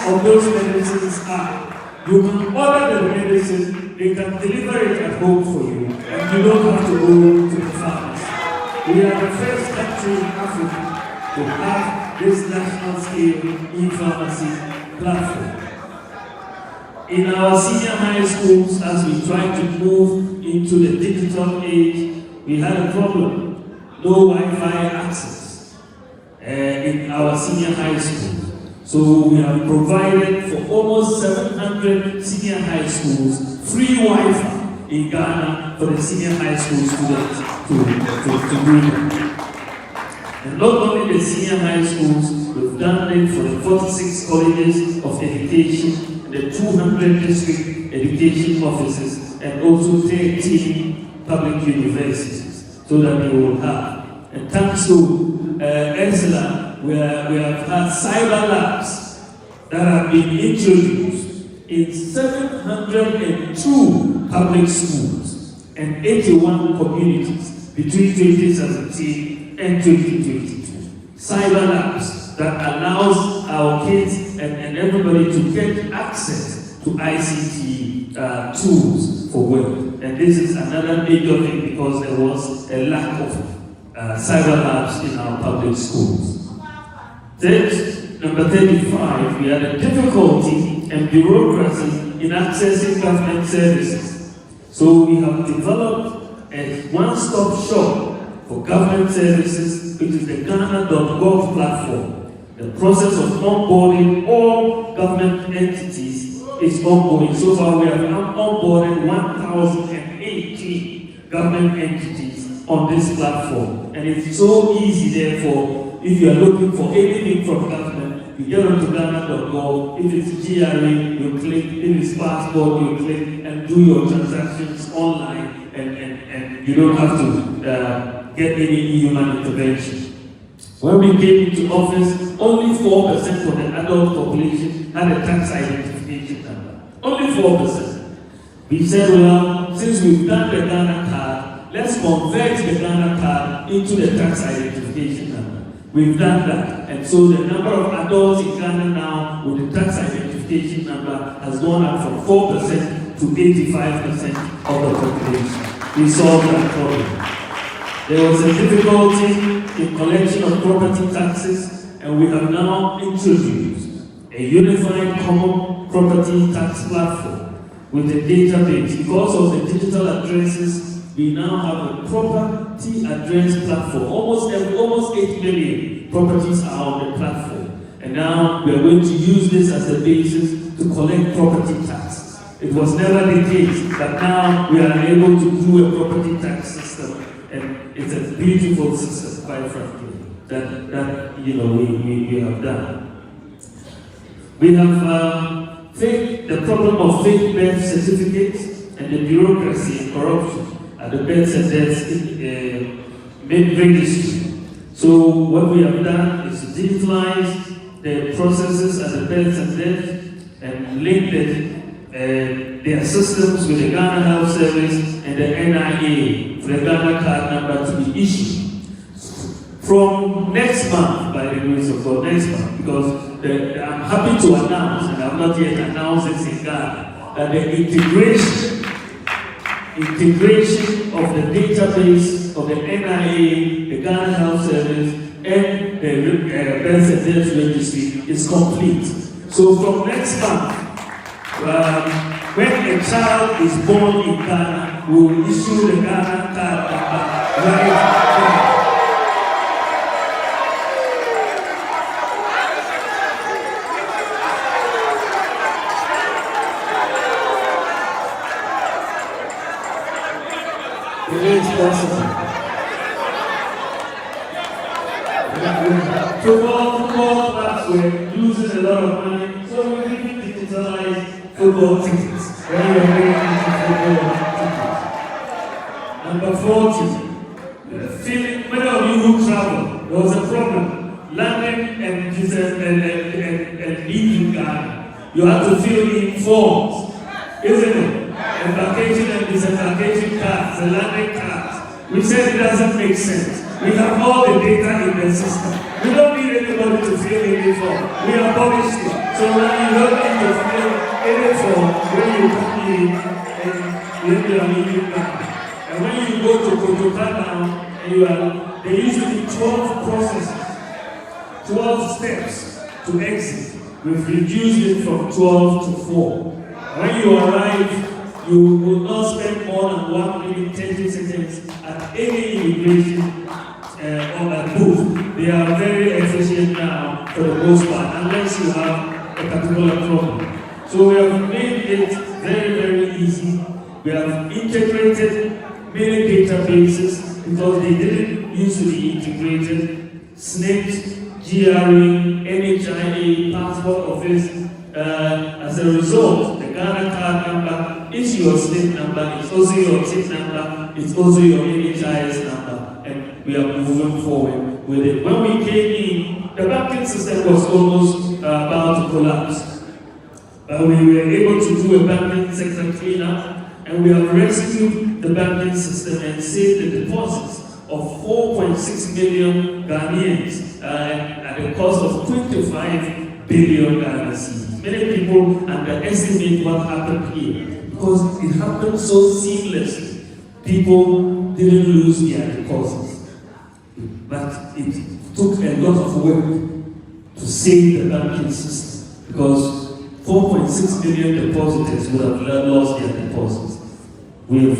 of those medicines are. You can order the medicine, they can deliver it at home for you, and you don't have to go to the pharmacy. We are the first country in Africa to have this national scale e-pharmacy platform. In our senior high schools, as we try to move into the digital age, we had a problem. No Wi-Fi access in our senior high schools. So we have provided for almost 700 senior high schools free Wi-Fi in Ghana for the senior high school students to do that. And not only the senior high schools, we've done it for the 46 colleges of education, the 200 district education offices, and also 13 public universities, so that they will have. And thanks to Ursula, we have had cyber labs that have been introduced in 702 public schools and 81 communities between 2017 and 2022. Cyber labs that allows our kids and everybody to get access to ICT tools for work. And this is another major thing because there was a lack of cyber labs in our public schools. Then, number 35, we had a difficulty and bureaucracy in accessing government services. So we have developed a one-stop shop for government services, which is the Ghana.gov platform. The process of onboarding all government entities is ongoing. So far, we have onboarded 1,018 government entities on this platform. And it's so easy, therefore, if you are looking for anything from government, you get onto Ghana.gov. If it's GRA, you click. If it's passport, you click and do your transactions online, and you don't have to get any human intervention. When we came into office, only 4% of the adult population had a tax identification number. Only 4%. We said, well, since we've done the Ghana card, let's convert the Ghana card into the tax identification number. We've done that. And so the number of adults in Ghana now with the tax identification number has gone up from 4% to 85% of the population. We solved that problem. There was a difficulty in collection of property taxes, and we have now introduced a unified common property tax platform with a database. Because of the digital addresses, we now have a property address platform. Almost 8 million properties are on the platform. And now we are going to use this as a basis to collect property taxes. It was never the case, but now we are able to do a property tax system, and it's a beautiful system, quite frankly, that we have done. We have the problem of fake birth certificates and the bureaucracy and corruption at the births and deaths registry. So what we have done is to digitalize the processes at the births and deaths and link their systems with the Ghana Health Service and the NIA for the Ghana card number to be issued. From next month, by the grace of God, next month, because I'm happy to announce, and I've not yet announced it in Ghana, that the integration of the database of the NIA, the Ghana Health Service, and the birth and death registry is complete. So from next month, when a child is born in Ghana, we will issue the Ghana card number right there. It is possible. Football clubs were losing a lot of money, so we really digitalized football tickets. When you are paying football tickets. Number 40, many of you who travel, there was a problem. Landing and leaving Ghana, you have to fill in forms, isn't it? Embarkation and disembarkation cards, the landing cards. We said it doesn't make sense. We have all the data in the system. We don't need anybody to fill any form. We abolished it. So when you don't need to fill any form, when you come in and when you are leaving Ghana. And when you go to Kotota now, there used to be 12 processes, 12 steps to exit. We've reduced it from 12 to 4. When you arrive, you will not spend more than 1 minute 30 seconds at any immigration on that booth. They are very efficient now for the most part, unless you have a particular problem. So we have made it very, very easy. We have integrated many databases because they didn't used to be integrated. SNP, GRE, NHIA, Passport Office. As a result, the Ghana card number is your SNP number, it's also your TIC number, it's also your NHIS number, and we are moving forward with it. When we came in, the banking system was almost about to collapse. But we were able to do a banking sector cleanup, and we have rescued the banking system and saved the deposits of 4.6 million Ghanaians at the cost of 25 billion Ghana cedis. Many people underestimate what happened here because it happened so seamlessly. People didn't lose their deposits. But it took a lot of work to save the banking system because 4.6 million depositors would have lost their deposits. We've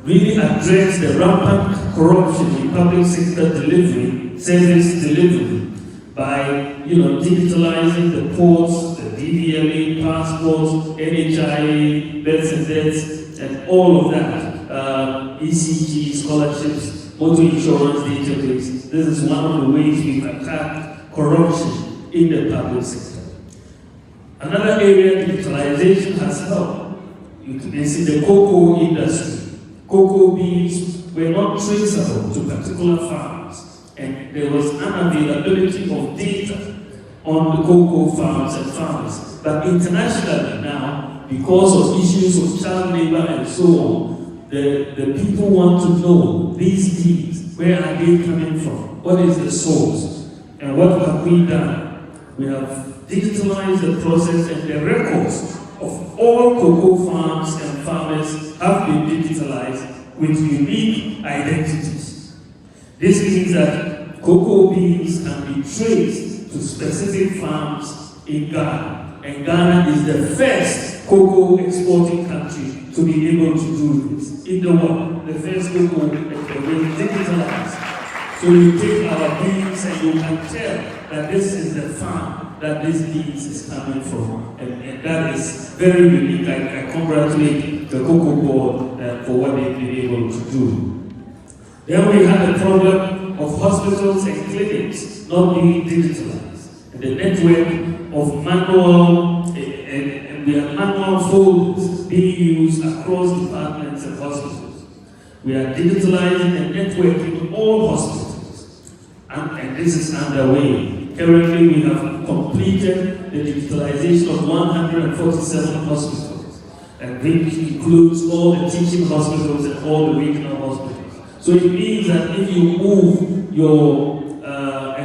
really addressed the rampant corruption in public sector service delivery by digitalizing the ports, the DVLA, passports, NHIA, births and deaths, and all of that. ECG, scholarships, motor insurance databases. This is one of the ways we've attacked corruption in the public sector. Another area digitalization has helped. You can see the cocoa industry. Cocoa beans were not traceable to particular farms, and there was unavailability of data on the cocoa farms and farmers. But internationally now, because of issues of child labor and so on, the people want to know these deeds, where are they coming from? What is the source? And what have we done? We have digitalized the process, and the records of all cocoa farms and farmers have been digitalized with unique identities. This means that cocoa beans can be traced to specific farms in Ghana, and Ghana is the first cocoa exporting country to be able to do this in the world. The first cocoa will digitalized. So you take our beans and you can tell that this is the farm that this beans is coming from, and that is very unique. I congratulate the Cocoa Board for what they've been able to do. Then we had the problem of hospitals and clinics not being digitalized. And the network of manual folders being used across departments and hospitals. We are digitalizing and networking all hospitals, and this is underway. Currently, we have completed the digitalization of 147 hospitals, and which includes all the teaching hospitals and all the regional hospitals. So it means that if you move a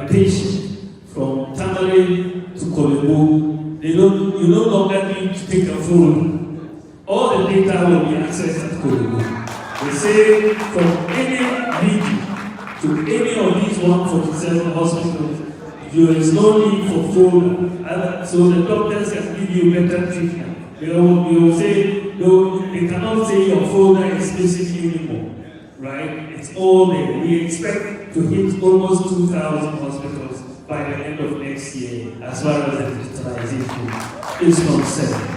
patient from Tamale to Kolebu, you no longer need to take a phone. All the data will be accessed at Kolebu. They say from any region to any of these 147 hospitals, there is no need for phone, so the doctors can give you better treatment. They will say, they cannot say your folder is missing anymore, right? It's all there. We expect to hit almost 2,000 hospitals by the end of next year, as far as the digitalization is concerned.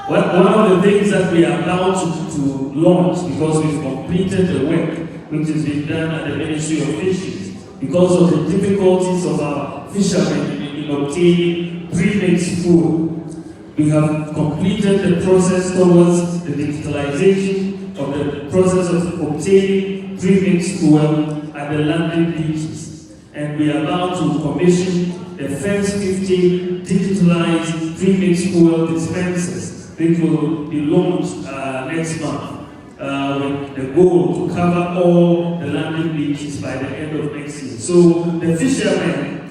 One of the things that we are about to launch, because we've completed the work which has been done at the Ministry of Fisheries, because of the difficulties of our fishermen in obtaining pre-mixed food, we have completed the process towards the digitalization of the process of obtaining pre-mixed fuel at the landing beaches. And we are about to commission the first 50 digitalized pre-mixed fuel dispensers, which will be launched next month, with the goal to cover all the landing beaches by the end of next year. So the fishermen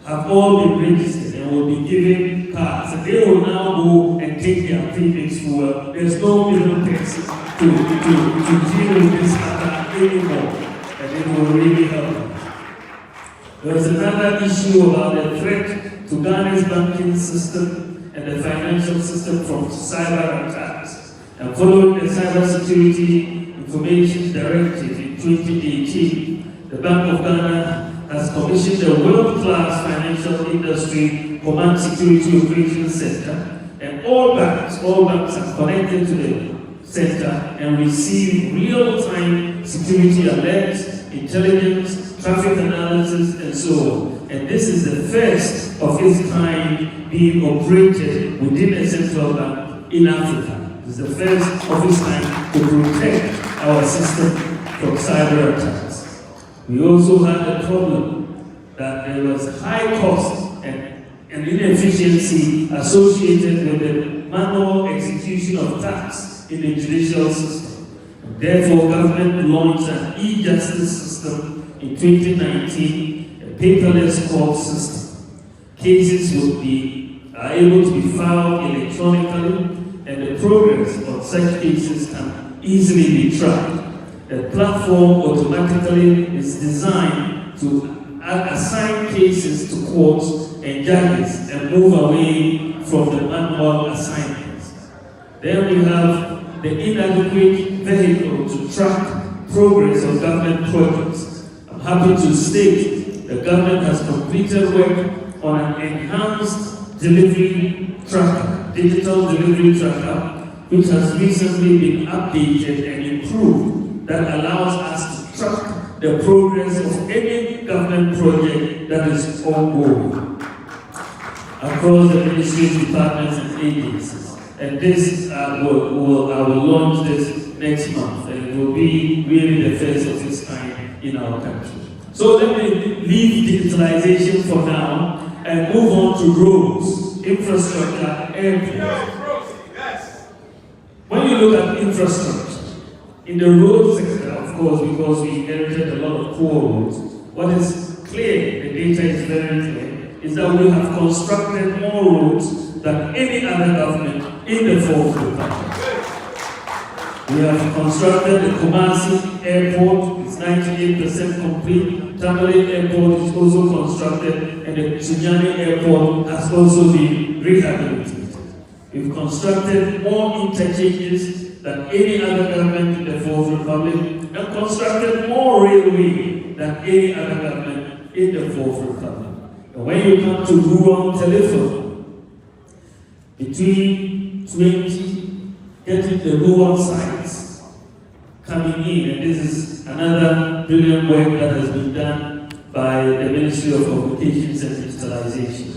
have all been registered and will be given cards. And they will now go and take their pre-mixed fuel. There's no middle person to deal with this matter anymore, and it will really help. There's another issue about the threat to Ghana's banking system and the financial system from cyber attacks. And following the Cybersecurity Information Directive in 2018, the Bank of Ghana has commissioned a world-class financial industry command security operations center, and all banks are connected to the center and receive real-time security alerts, intelligence, traffic analysis, and so on. And this is the first of its kind being operated within a central bank in Africa. It's the first of its kind to protect our system from cyber attacks. We also had a problem that there was high cost and inefficiency associated with the manual execution of tax in the judicial system. Therefore, government launched an e-justice system in 2019, a paperless court system. Cases are able to be filed electronically, and the progress of such cases can easily be tracked. The platform automatically is designed to assign cases to courts and judges and move away from the manual assignments. Then we have the inadequate vehicle to track progress of government projects. I'm happy to state the government has completed work on an enhanced delivery tracker, digital delivery tracker, which has recently been updated and improved, that allows us to track the progress of any government project that is ongoing across the ministries, departments, and agencies. And this I will launch this next month, and it will be really the first of its kind in our country. So let me leave digitalization for now and move on to roads. infrastructure, airports. When you look at infrastructure, in the road sector, of course, because we inherited a lot of poor roads, what is clear, the data is very clear, is that we have constructed more roads than any other government in the fourth republic. We have constructed the Kumasi Airport, it's 98% complete. Tamale Airport is also constructed, and the Sunyani Airport has also been rehabilitated. We've constructed more interchanges than any other government in the fourth republic, and constructed more railway than any other government in the fourth republic. And when you come to rural telephone, between 20 getting the rural sites coming in, and this is another brilliant work that has been done by the Ministry of Communications and Digitalization.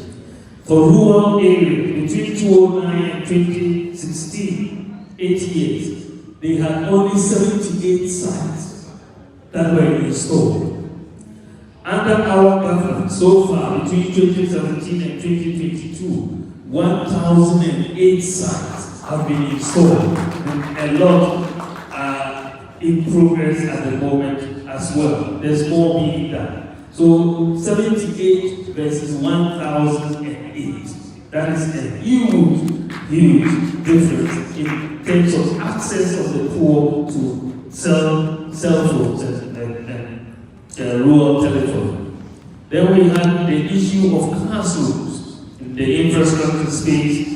For rural areas, between 2009 and 2016, 8 years, they had only 78 sites that were installed. Under our government, so far, between 2017 and 2022, 1,008 sites have been installed, and a lot are in progress at the moment as well. There's more being done. So 78 versus 1,008. That is a huge, huge difference in terms of access of the poor to cell phones and rural telephone. Then we had the issue of classrooms in the infrastructure space.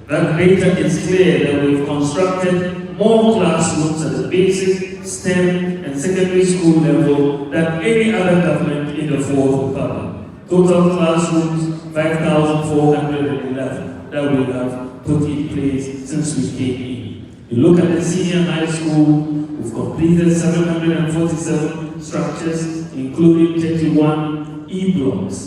That data is clear that we've constructed more classrooms at the basic, STEM, and secondary school level than any other government in the fourth republic. Total classrooms, 5,411 that we have put in place since we came in. You look at the senior high school, we've completed 747 structures, including 31 E-blocks.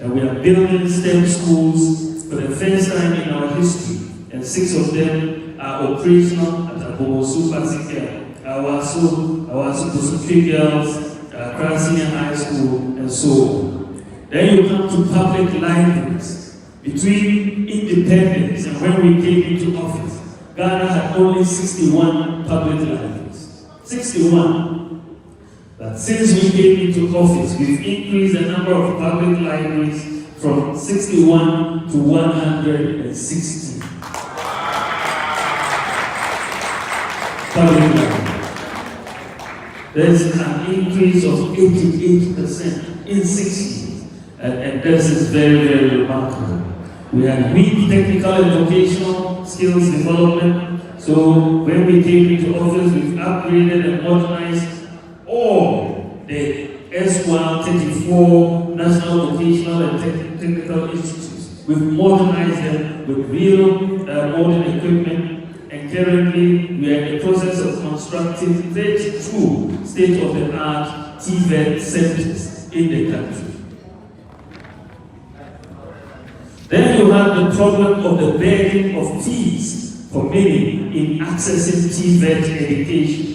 And we are building STEM schools for the first time in our history, and 6 of them are operational at Abomosu Pasika, our Super Girls, Accra Senior High School, and so on. Then you come to public libraries. Between independence and when we came into office, Ghana had only 61 public libraries. 61. But since we came into office, we've increased the number of public libraries from 61 to 160. Public libraries. There's an increase of 88% in 6 years. And this is very, very remarkable. We had weak technical and vocational skills development. So when we came into office, we've upgraded and modernized all the S134 National Vocational and Technical Institutes. We've modernized them with real modern equipment. And currently, we are in the process of constructing 32 state-of-the-art TVET centers in the country. Then you have the problem of the bearing of fees for many in accessing TVET education.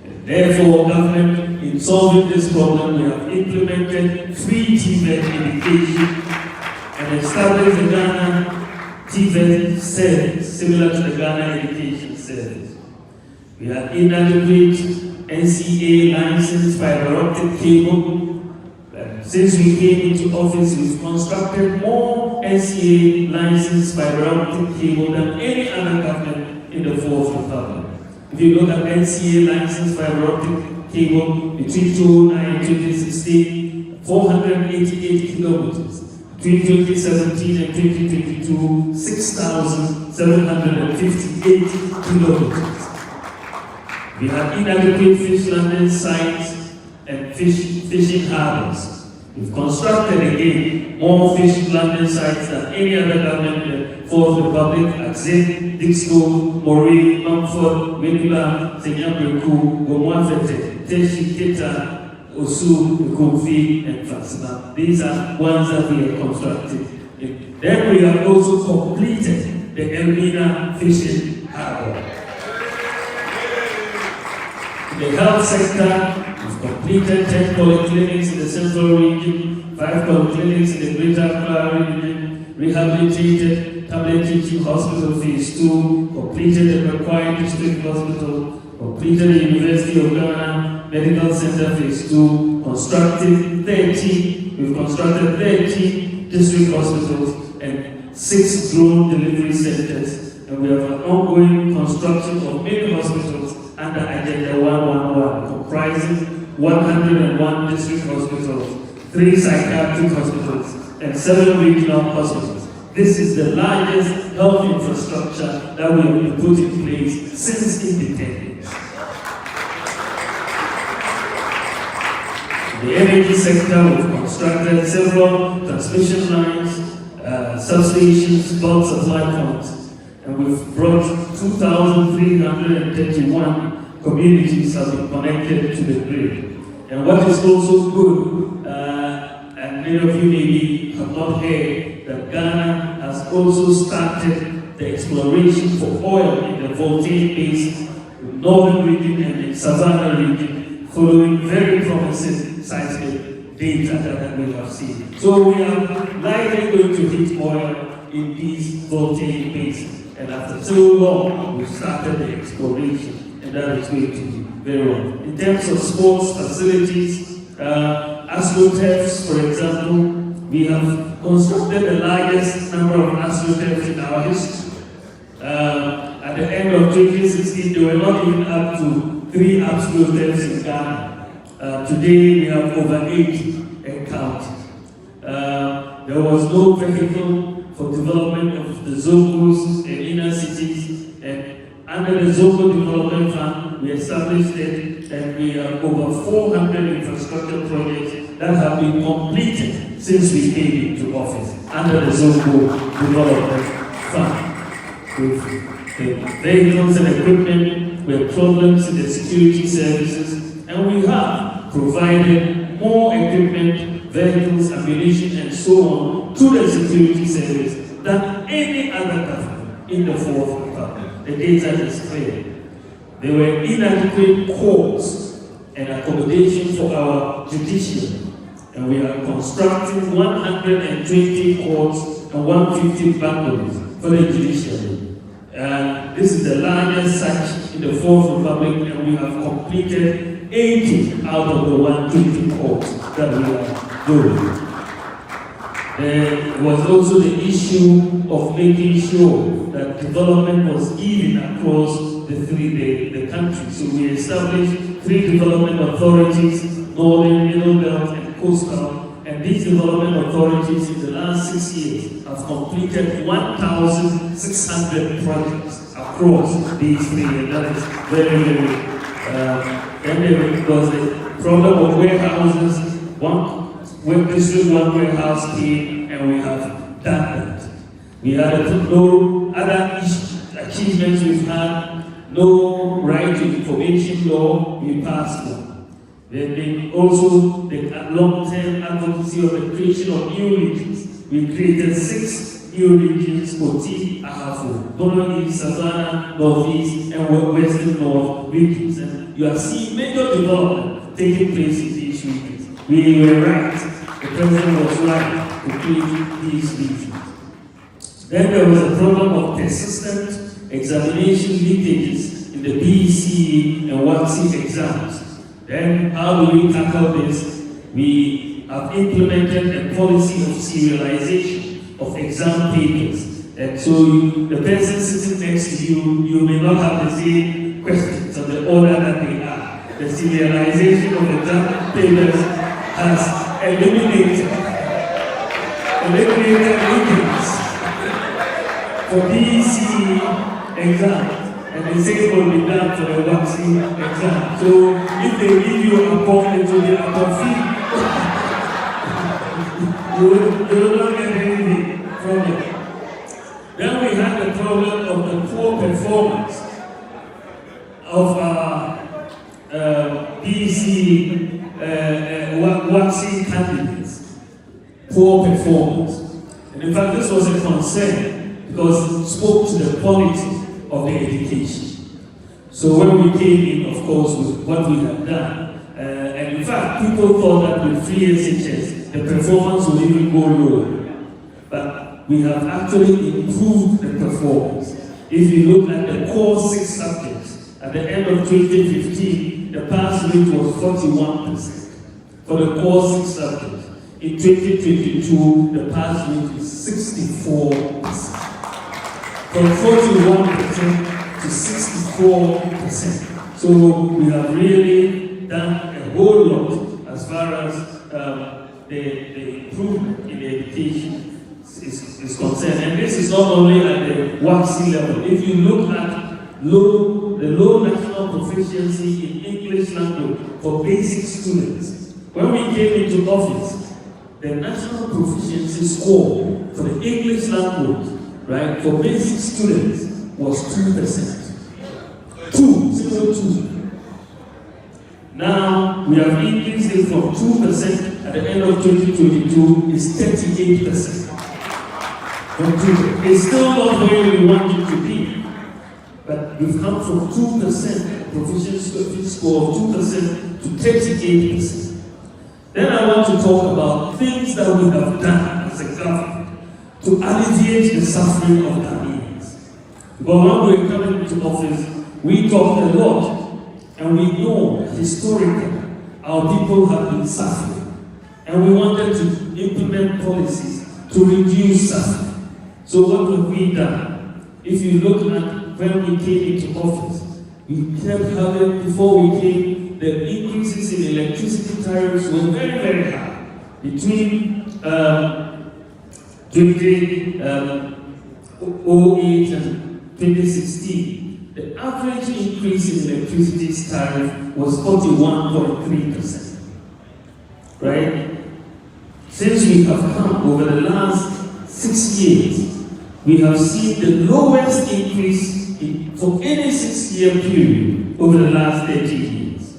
And therefore, government, in solving this problem, we have implemented free TVET education and established the Ghana TVET service, similar to the Ghana Education Service. We have inadequate NCA licensed fiber optic cable. Since we came into office, we've constructed more NCA licensed fiber optic cable than any other government in the fourth republic. If you look at NCA licensed fiber optic cable between 2009 and 2016, 488 kilometers. Between 2017 and 2022, 6,758 kilometers. We have inadequate fish landing sites and fishing harbors. We've constructed again more fish landing sites than any other government in the fourth republic at Zin, Dixco, Moree, Mumford, Winneba, Senyambeku, Gomwafete, Teshi, Keta, Osu, Kofi, and Fatsima. These are ones that we have constructed. Then we have also completed the Elmina Fishing Harbor. In the health sector, we've completed 10 polyclinics in the central region, 5 polyclinics in the greater Accra region, rehabilitated Tablet Teaching Hospital Phase 2, completed the required district hospital, completed the University of Ghana Medical Center Phase 2, we've constructed 30 district hospitals and 6 drone delivery centers, and we have an ongoing construction of many hospitals under Agenda 111, comprising 101 district hospitals, 3 psychiatric hospitals, and 7 regional hospitals. This is the largest health infrastructure that we have put in place since independence. In the energy sector, we've constructed several transmission lines, substations, bulk supply points, and we've brought 2,331 communities have been connected to the grid. And what is also good, and many of you maybe have not heard, that Ghana has also started the exploration for oil in the Voltaic Basin, the northern region and the Savannah region, following very promising seismic data that we have seen. So we are likely going to hit oil in these Voltaic basins. And after so long, we started the exploration, and that is going to be very well. In terms of sports facilities, astroturfs, for example, we have constructed the largest number of astroturfs in our history. At the end of 2016, there were not even up to 3 astroturfs in Ghana. Today, we have over 80 and counting. There was no vehicle for development of the Zongos in inner cities, and under the Zongo Development Fund, we established it, and we have over 400 infrastructure projects that have been completed since we came into office under the Zongo Development Fund. With the vehicles and equipment, we have problems in the security services, and we have provided more equipment, vehicles, ammunition, and so on to the security service than any other government in the Fourth Republic. The data is clear. There were inadequate courts and accommodation for our judiciary, and we are constructing 120 courts and 150 bungalows for the judiciary. And this is the largest such in the Fourth Republic, and we have completed 80 out of the 120 courts that we are doing. There was also the issue of making sure that development was even across the country. So we established 3 development authorities, Northern, Middle Belt, and Coastal. And these development authorities in the last 6 years have completed 1,600 projects across these 3 years. That is very, very. Then there was the problem of warehouses. One district, one warehouse came, and we have done that. We had no other achievements we've had, no right to information law, we passed one. Then also the long-term advocacy of the creation of new regions. We created 6 new regions, Oti, Ahafo, Bono East, Savannah, Northeast, and Western North regions. And you are seeing major development taking place in these regions. We were right. The president was right to create these regions. Then there was a problem of persistent examination leakages in the BEC and WACC exams. Then how do we tackle this? We have implemented a policy of serialization of exam papers. And so the person sitting next to you may not have the same questions on the order that they are. The serialization of exam papers has eliminated leakage for BEC exams. And the same will be done for the vaccine exam. So if they give you a form, it will be a fee. You will not get anything from it. Then we had the problem of the poor performance of BEC vaccine candidates. Poor performance. And in fact, this was a concern because it spoke to the quality of the education. So when we came in, of course, with what we have done, and in fact, people thought that with free SHS, the performance would even go lower. But we have actually improved the performance. If you look at the core 6 subjects, at the end of 2015, the pass rate was 41% for the core 6 subjects. In 2022, the pass rate is 64%. From 41% to 64%. So we have really done a whole lot as far as the improvement in the education is concerned. And this is not only at the WACC level. If you look at the low national proficiency in English language for basic students, when we came into office, the national proficiency score for the English language, right, for basic students was 2%. 2. Now we have increased it from 2% at the end of 2022 is 38%. It's still not where we want it to be, but we've come from 2% proficiency score of 2% to 38%. Then I want to talk about things that we have done as a government to alleviate the suffering of Ghanaians. But when we're coming into office, we talked a lot, and we know historically our people have been suffering, and we wanted to implement policies to reduce suffering. So what have we done? If you look at when we came into office, we kept having, before we came, the increases in electricity tariffs were very, very high. Between 2008 and 2016, the average increase in electricity tariff was 41.3%. Right? Since we have come over the last 6 years, we have seen the lowest increase for any 6-year period over the last 30 years.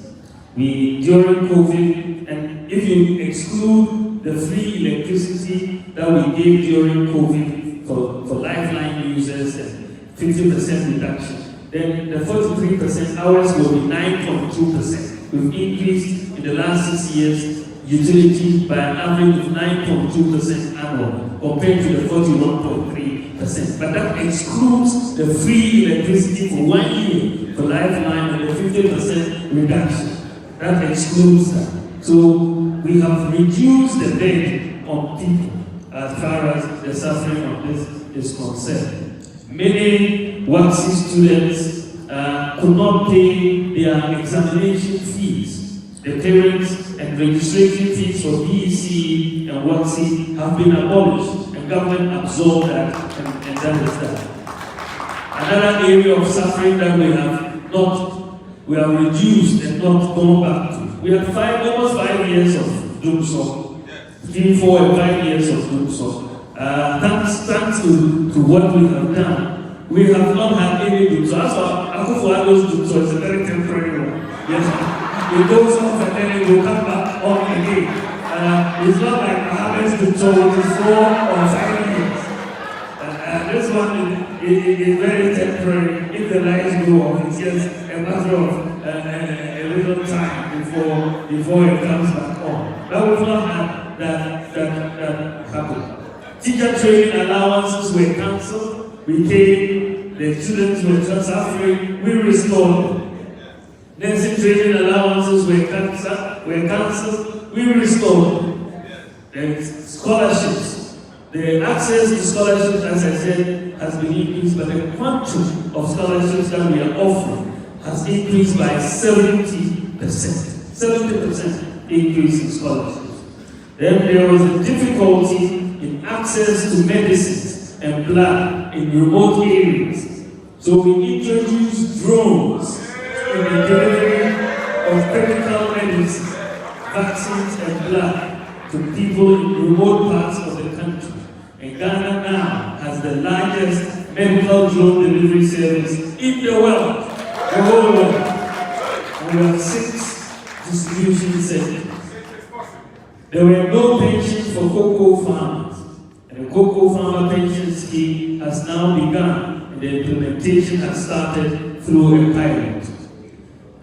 During COVID, and if you exclude the free electricity that we gave during COVID for lifeline users and 50% reduction, then the 43% ours will be 9.2%. We've increased in the last 6 years utility by an average of 9.2% annual compared to the 41.3%. But that excludes the free electricity for 1 year for lifeline and the 50% reduction. That excludes that. So we have reduced the burden on people as far as the suffering of this is concerned. Many WACC students could not pay their examination fees. The parents and registration fees for BEC and WACC have been abolished, and government absorbed that, and that is that. Another area of suffering that we have reduced and not gone back to. We had almost 5 years of Dwumfour, 3, 4, and 5 years of Dwumfour. Thanks to what we have done, we have not had any Dwumfour. As for Akufo-Addo's Dwumfour, it's a very temporary one. Yes, it goes off and then it will come back on again. It's not like Mohammed's Dwumfour, which is 4 or 5 years. This one is very temporary. If the lights go off, it's just a matter of a little time before it comes back on. But we've not had that happen. Teacher training allowances were cancelled. We came, the students were suffering, we restored them. Nursing training allowances were cancelled, we restored them. And scholarships, the access to scholarships, as I said, has been increased, but the quantum of scholarships that we are offering has increased by 70%. 70% increase in scholarships. Then there was a difficulty in access to medicines and blood in remote areas. So we introduced drones in the delivery of critical medicines, vaccines, and blood to people in remote parts of the country. And Ghana now has the largest medical drone delivery service in the world, the whole world. And we have 6 distribution centers. There were no pensions for cocoa farmers, and the cocoa farmer pension scheme has now begun, and the implementation has started through a pilot.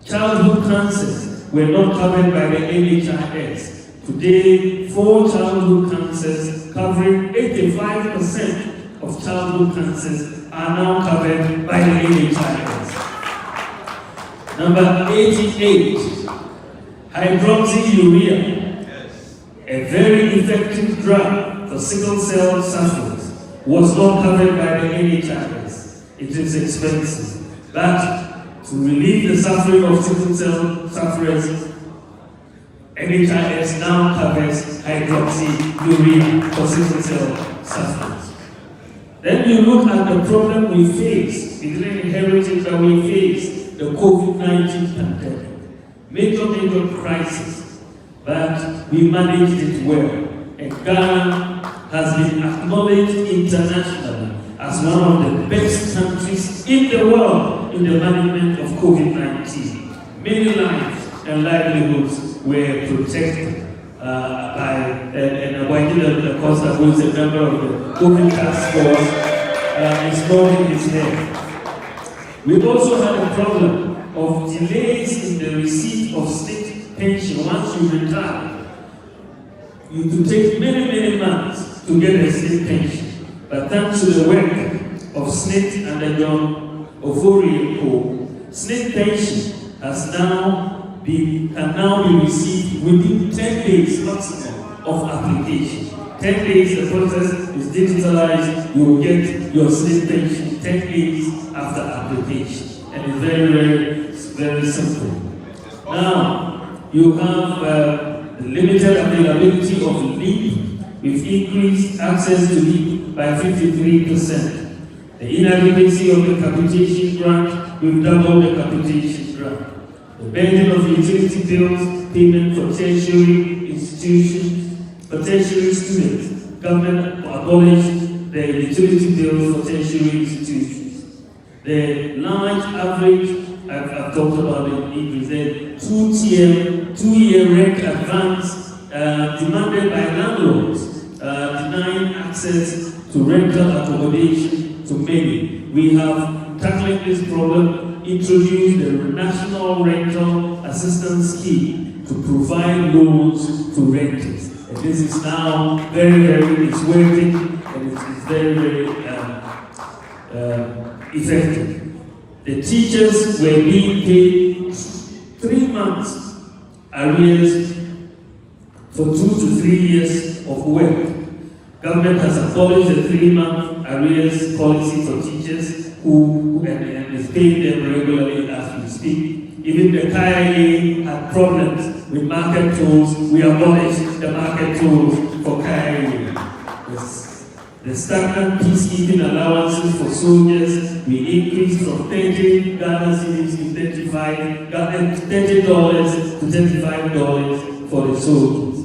Childhood cancers were not covered by the NHIS. Today, 4 childhood cancers covering 85% of childhood cancers are now covered by the NHIS. Number 88, hydroxyurea, a very effective drug for sickle cell sufferers, was not covered by the NHIS. It is expensive. But to relieve the suffering of sickle cell sufferers, NHIS now covers hydroxyurea for sickle cell sufferers. Then you look at the problem we face, the inheritance that we face, the COVID-19 pandemic. Major crisis, but we managed it well. And Ghana has been acknowledged internationally as one of the best countries in the world in the management of COVID-19. Many lives and livelihoods were protected by and Abwajida Acosta, who is a member of the COVID task force, is nodding his head. We've also had a problem of delays in the receipt of state pension. Once you retire, you could take many months to get a state pension. But thanks to the work of SNIT and the John Ofori Co, SNIT pension can now be received within 10 days maximum of application. 10 days, the process is digitalized, you will get your SNIT pension 10 days after application. And it's very simple. Now, you have the limited availability of LEAP. We've increased access to LEAP by 53%. The inadequacy of the capitation grant, we've doubled the capitation grant. The burden of utility bills, payment for tertiary institutions, for tertiary students, government abolished the utility bills for tertiary institutions. The large average, I've talked about it, is a 2-year rent advance demanded by landlords, denying access to rental accommodation to many. We have, tackling this problem, introduced the National Rental Assistance Scheme to provide loans to renters. And this is now it's working, and it's very effective. The teachers were being paid 3 months arrears for 2 to 3 years of work. Government has abolished the 3-month arrears policy for teachers and is paying them regularly as we speak. Even the KIA had problems with market tools. We abolished the market tools for KIA. The stagnant peacekeeping allowances for soldiers, we increased from 30 Ghana cedis to $30 to $35 for the soldiers.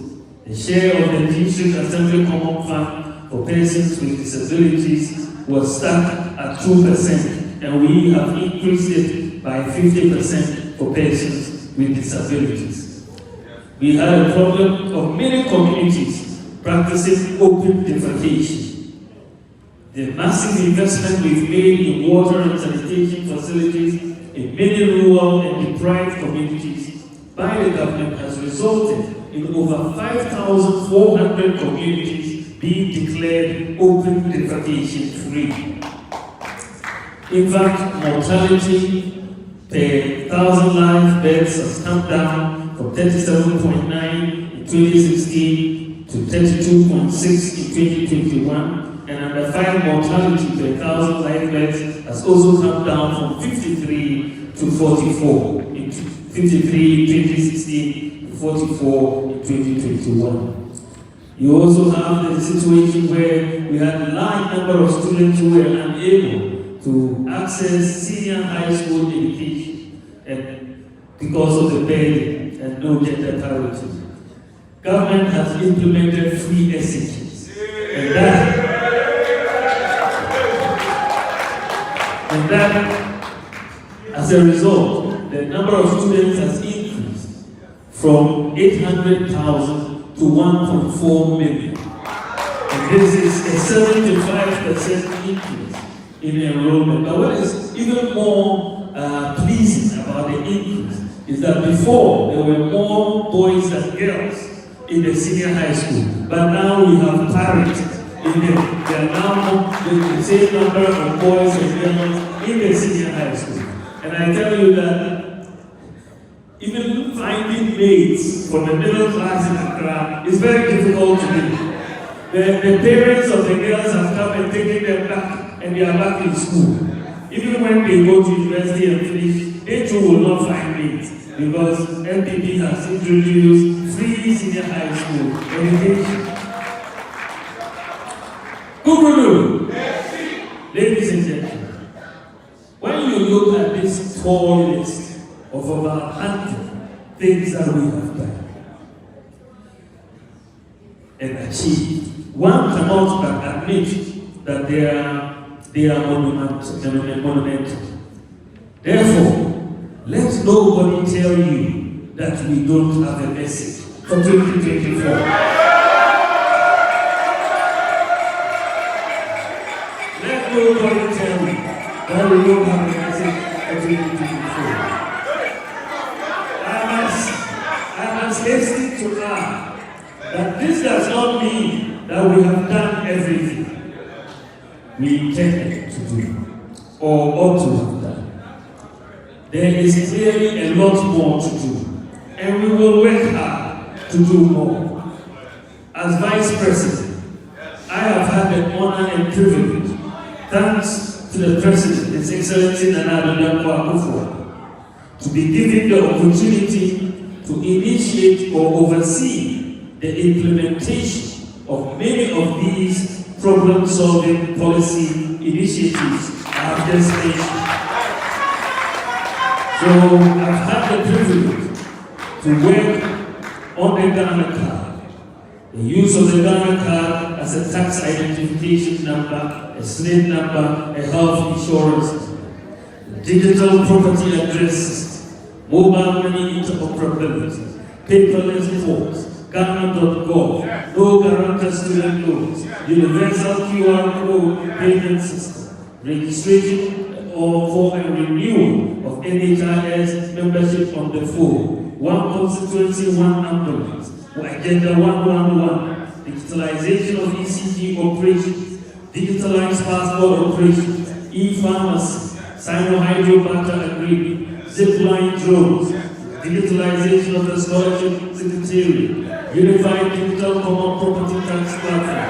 The share of the District Assembly Common Fund for persons with disabilities was stuck at 2%, and we have increased it by 50% for persons with disabilities. We had a problem of many communities practicing open defecation. The massive investment we've made in water and sanitation facilities in many rural and deprived communities by the government has resulted in over 5,400 communities being declared open defecation free. In fact, mortality per 1,000 live births has come down from 37.9 in 2016 to 32.6 in 2021. And under 5 mortality per 1,000 live births has also come down from 53 to 44 in 53 in 2016 to 44 in 2021. You also have the situation where we had a large number of students who were unable to access senior high school education because of the burden and no gender parity. Government has implemented free SHs, and that, as a result, the number of students has increased from 800,000 to 1.4 million. And this is a 75% increase in enrollment. But what is even more pleasing about the increase is that before there were more boys than girls in the senior high school, but now we have parity in them. They are now the same number of boys and girls in the senior high school. And I tell you that even finding mates for the middle class in Accra is very difficult to do. The parents of the girls have come and taken them back, and they are back in school. Even when they go to university and finish, they too will not find mates, because MPP has introduced free senior high school education. Google, ladies and gentlemen, when you look at this tall list of about 100 things that we have done and achieved, one cannot but admit that they are monumental. Therefore, let nobody tell you that we don't have a message for 2024. Let nobody tell me that we don't have a message for 2024. I must hasten to add that this does not mean that we have done everything we intended to do or ought to have done. There is clearly a lot more to do, and we will work hard to do more. As Vice President, I have had the honor and privilege, thanks to the President, His Excellency Dwumfour Crew, to be given the opportunity to initiate or oversee the implementation of many of these problem-solving policy initiatives I have just mentioned. So I've had the privilege to work on the Ghana card, the use of the Ghana card as a tax identification number, a SNID number, a health insurance, digital property address system, mobile money interoperability, paperless forms, Ghana.gov, no guarantor student loans, universal QR code payment system, registration or for a renewal of NHIS membership on the phone, one constituency, one ambulance, Agenda 111, digitalization of ECG operations, digitalized passport operations, e-pharmacy, Sino-Hydro-Barter agreement, zipline drones, digitalization of the scholarship secretariat, unified digital common property tax platform,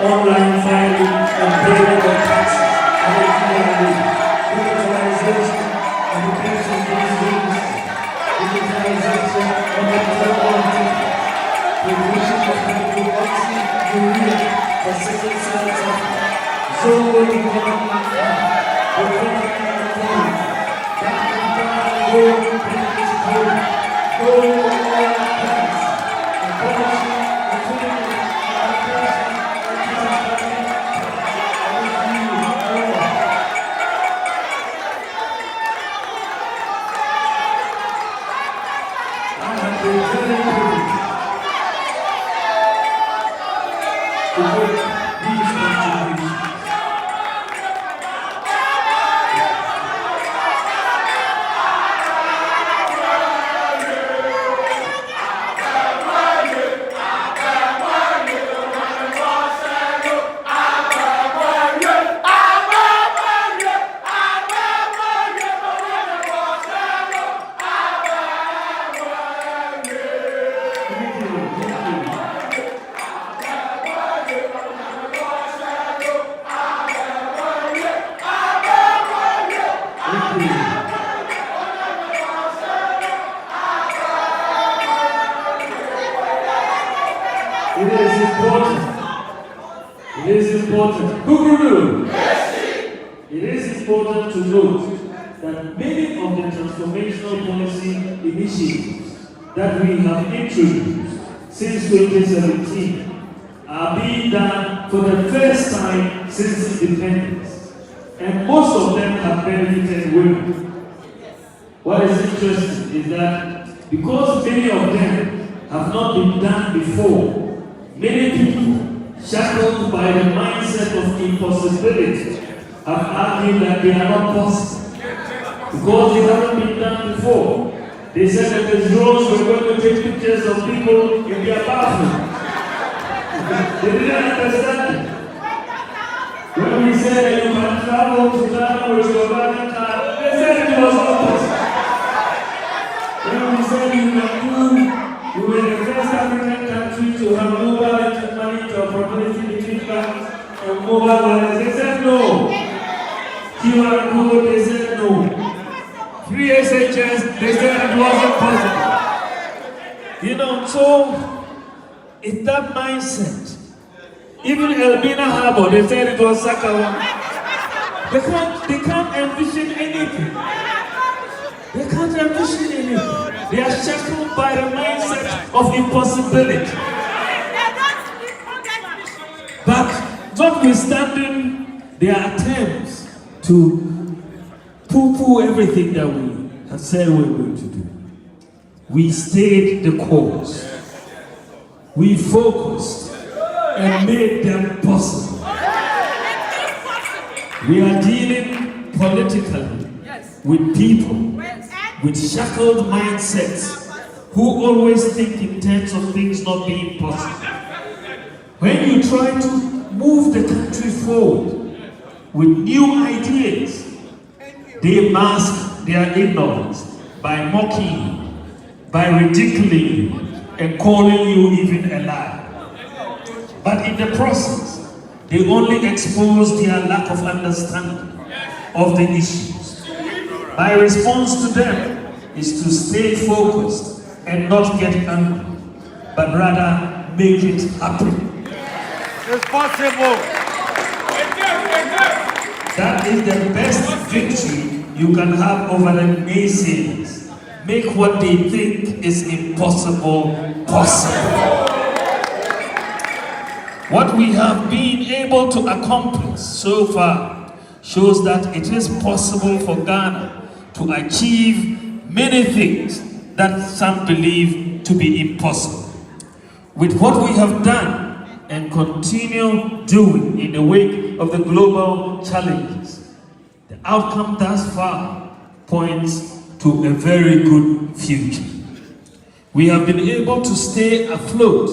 online filing and payment of taxes, and digitalization of the pension-based registry, digitalization of the telephone, provision of hydroxyurea for second sector, zero economic It is important to note that many of the transformational policy initiatives that we have introduced since 2017 are being done for the first time since independence, and most of them have benefited women. What is interesting is that because many of them have not been done before, many people, shackled by the mindset of impossibility, have argued that they are not possible because they haven't been done before. They said that the drones were going to take pictures of people in their bathroom. They didn't understand it. When we said that you can travel to Ghana with your running car, they said it was opposite. When we said we were the first African country to have mobile money interoperability between banks and mobile wallets, they said no. QR code, they said no. Free SHS, they said it wasn't possible. You know, so it's that mindset. Even Elmina Harbour, they said it was Sakawa. They can't envision anything. They can't envision anything. They are shackled by the mindset of impossibility. But notwithstanding their attempts to poo-poo everything that we have said we're going to do, we stayed the course. We focused and made them possible. We are dealing politically with people with shackled mindsets who always think in terms of things not being possible. When you try to move the country forward with new ideas, they mask their ignorance by mocking you, by ridiculing you, and calling you even a liar. But in the process, they only expose their lack of understanding of the issues. My response to them is to stay focused and not get angry, but rather make it happen. It's possible. That is the best victory you can have over the naysayers. Make what they think is impossible possible. What we have been able to accomplish so far shows that it is possible for Ghana to achieve many things that some believe to be impossible. With what we have done and continue doing in the wake of the global challenges, the outcome thus far points to a very good future. We have been able to stay afloat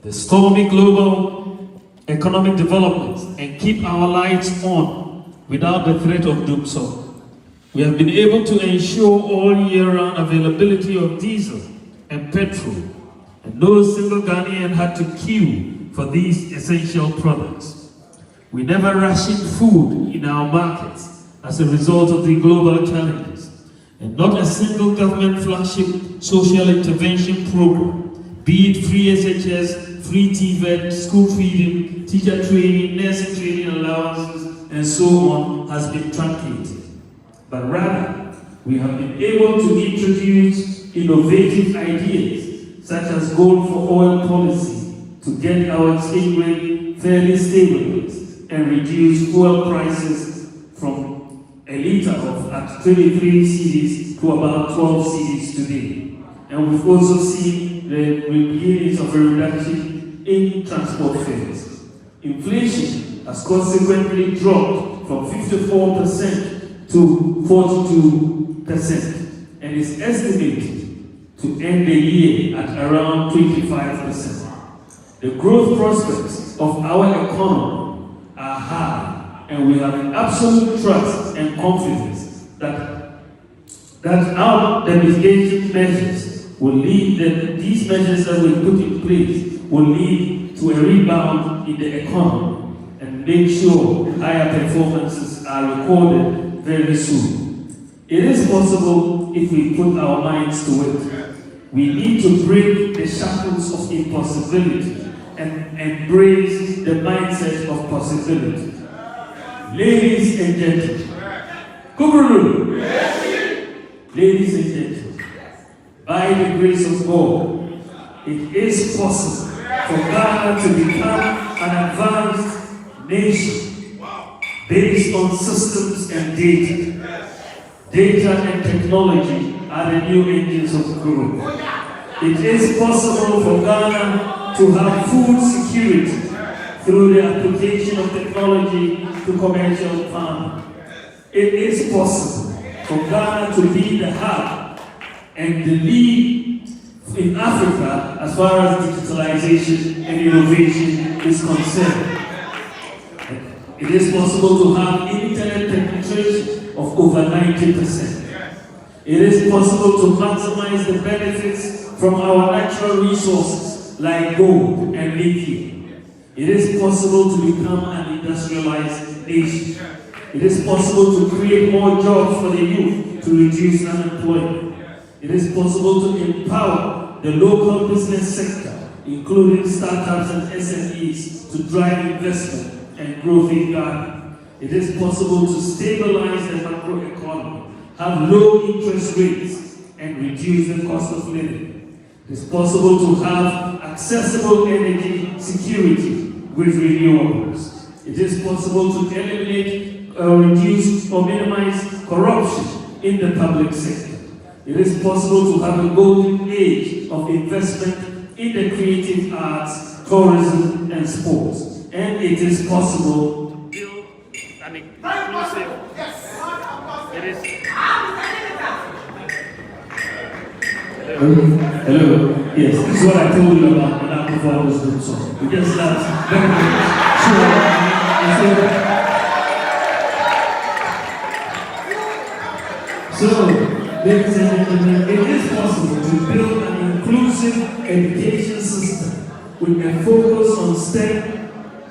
the stormy global economic developments and keep our lights on without the threat of doomsday. We have been able to ensure all year-round availability of diesel and petrol, and no single Ghanaian had to queue for these essential products. We never rationed food in our markets as a result of the global challenges, and not a single government flagship social intervention program, be it free SHS, free TVET, school feeding, teacher training, nursing training allowances, and so on, has been truncated. But rather, we have been able to introduce innovative ideas, such as gold for oil policy, to get our exchange rate fairly stabilized and reduce oil prices from a litre of at 23 cedis to about 12 cedis today. And we've also seen the beginnings of a reduction in transport fares. Inflation has consequently dropped from 54% to 42% and is estimated to end the year at around 25%. The growth prospects of our economy are high, and we have absolute trust and confidence that the mitigation measures will lead, these measures that we put in place will lead to a rebound in the economy and make sure higher performances are recorded very soon. It is possible if we put our minds to it. We need to break the shackles of impossibility and embrace the mindset of possibility. Ladies and gentlemen, Kukuru, ladies and gentlemen, by the grace of God, it is possible for Ghana to become an advanced nation based on systems and data. Data and technology are the new engines of growth. It is possible for Ghana to have food security through the application of technology to commercial farming. It is possible for Ghana to be the hub and the lead in Africa as far as digitalization and innovation is concerned. It is possible to have internet penetration of over 90%. It is possible to maximize the benefits from our natural resources like gold and lithium. It is possible to become an industrialized nation. It is possible to create more jobs for the youth to reduce unemployment. It is possible to empower the local business sector, including startups and SMEs, to drive investment and growth in Ghana. It is possible to stabilize the macroeconomy, have low interest rates, and reduce the cost of living. It is possible to have accessible energy security with renewables. It is possible to eliminate, reduce, or minimize corruption in the public sector. It is possible to have a golden age of investment in the creative arts, tourism, and sports. And it is possible to build an inclusive. It is. Hello. Yes, this is what I told you about when I performed this group song. We just laughed very much. So, ladies and gentlemen, it is possible to build an inclusive education system with a focus on STEM,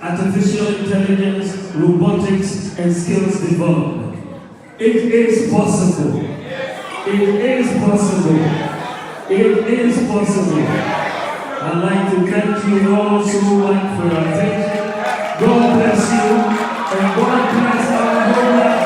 artificial intelligence, robotics, and skills development. It is possible. It is possible. It is possible. I'd like to thank you all so much for your attention. God bless you, and God bless our whole life.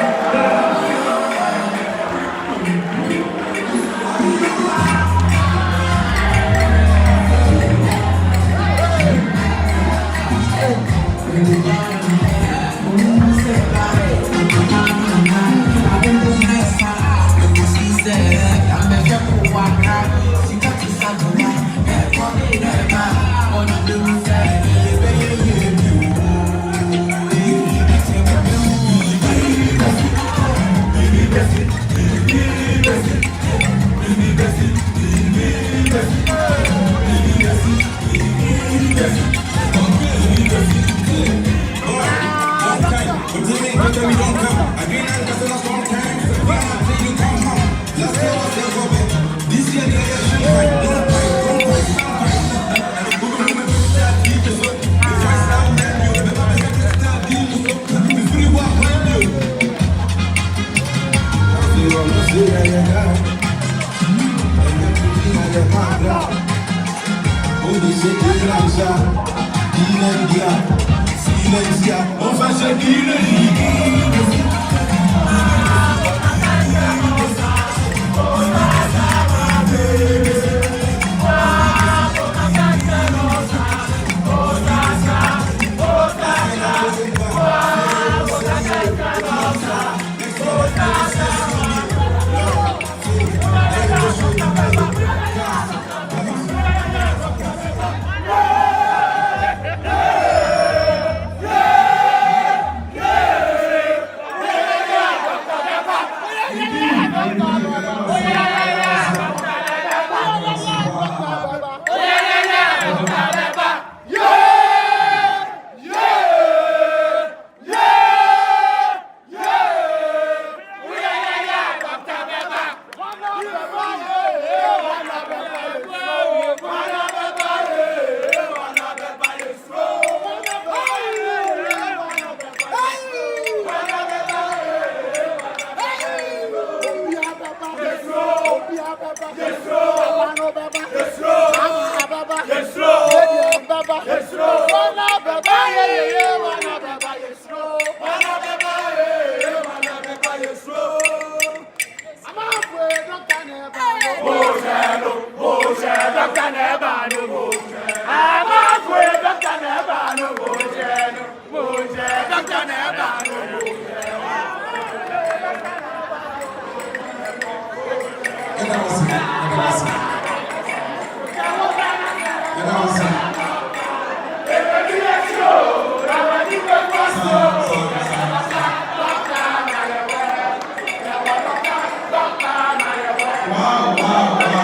Wow.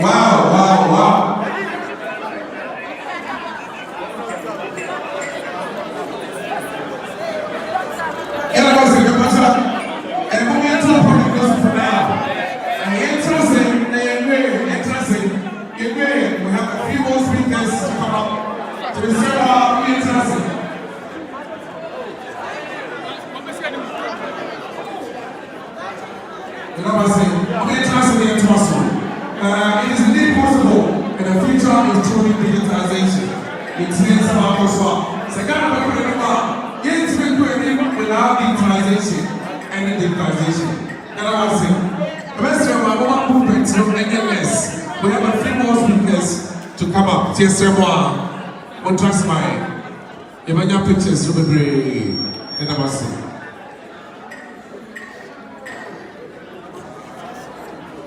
Wow. And I was saying, and when we enter the public goes for now, and we have a few more speakers to come up to the server. Interesting. You know what I'm saying? It is indeed possible, and the future is truly digitization. It's here about as well. So, without digitization and digitization. And I was saying, the rest of my movement we have a few more speakers to come up. Just one trust my pictures to be great. And I was saying.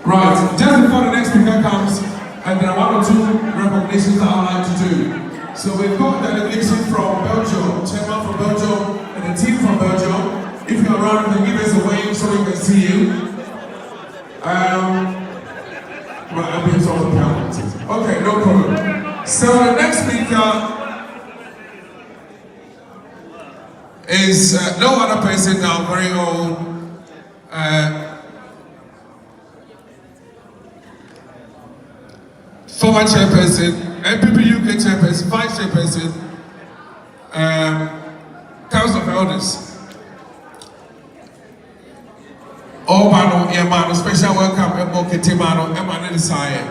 Right, just before the next speaker comes, and there are one or two recognitions that I would like to do. So we've got a delegation from Belgium, chairman from Belgium, and the team from Belgium. If you're around, you can give us a wave so we can see you. Right, I'll be on the panel. Okay, no problem. So the next speaker is no other person than our very own former chairperson, MPP UK chairperson, vice chairperson, Council of Elders. Obano, Yamano, special welcome, Ebo Ketimano, Emmanuel Isaiah.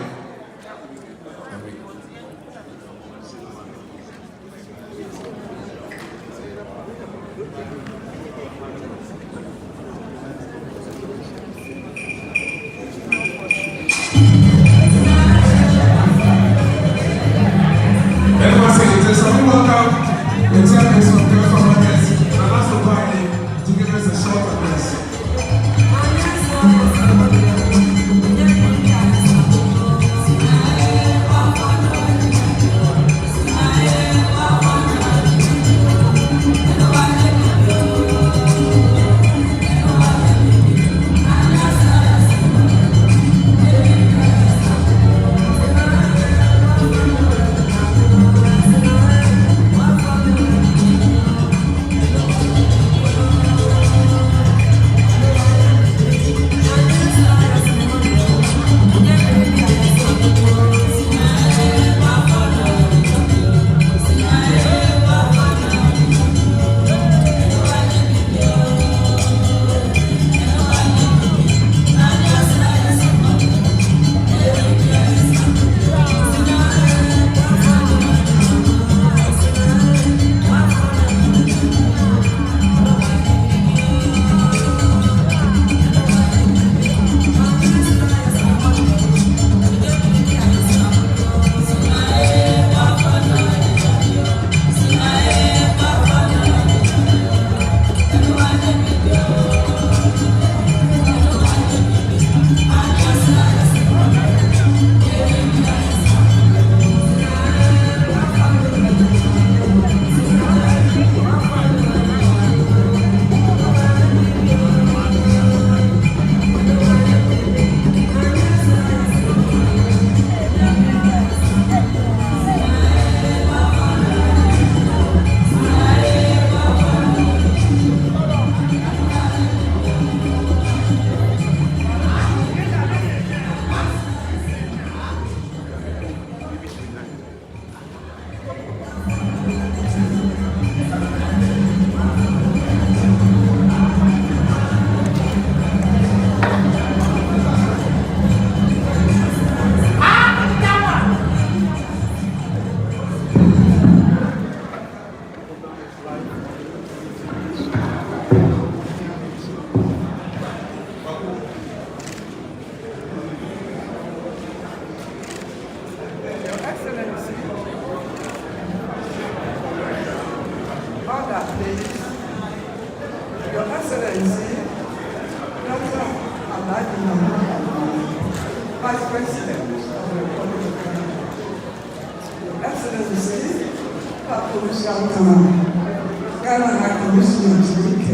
Ghana High Commissioner to UK,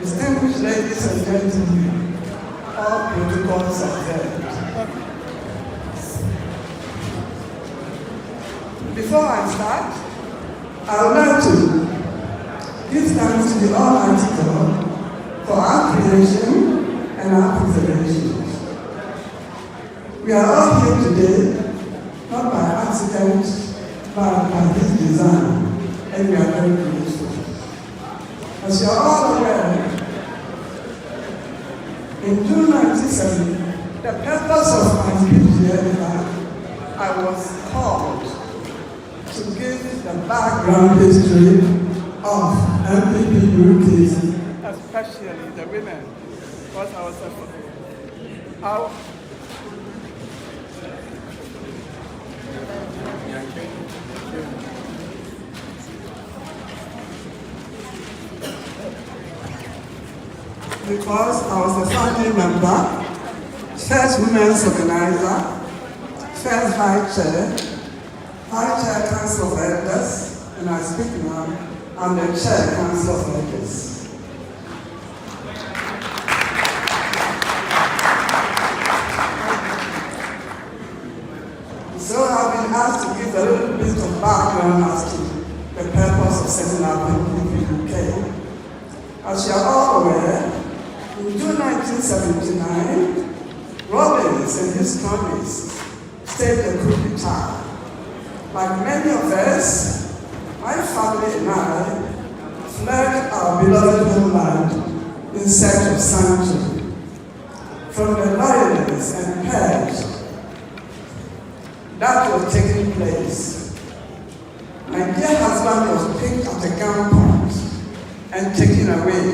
distinguished ladies and gentlemen, all protocols observed. Before I start, I would like to give thanks to the Almighty God for our creation and our preservation. We are all here today, not by accident, but by His design, and we are very grateful. As you are all aware, in June 1970, the purpose of my speech here is that I was called to give the background history of MPP rookies, especially the women, because I was a family member, first women's organizer, first high chair Council of Elders, and I speak now, I'm the chair Council of Elders. So I've been asked to give a little bit of background as to the purpose of setting up MPP UK. As you are all aware, in June 1979, Robbins and his cronies staged a coup d'etat. Like many of us, my family and I fled our beloved homeland in search of sanctuary from the violence and purge that was taking place. My dear husband was picked at a gunpoint and taken away.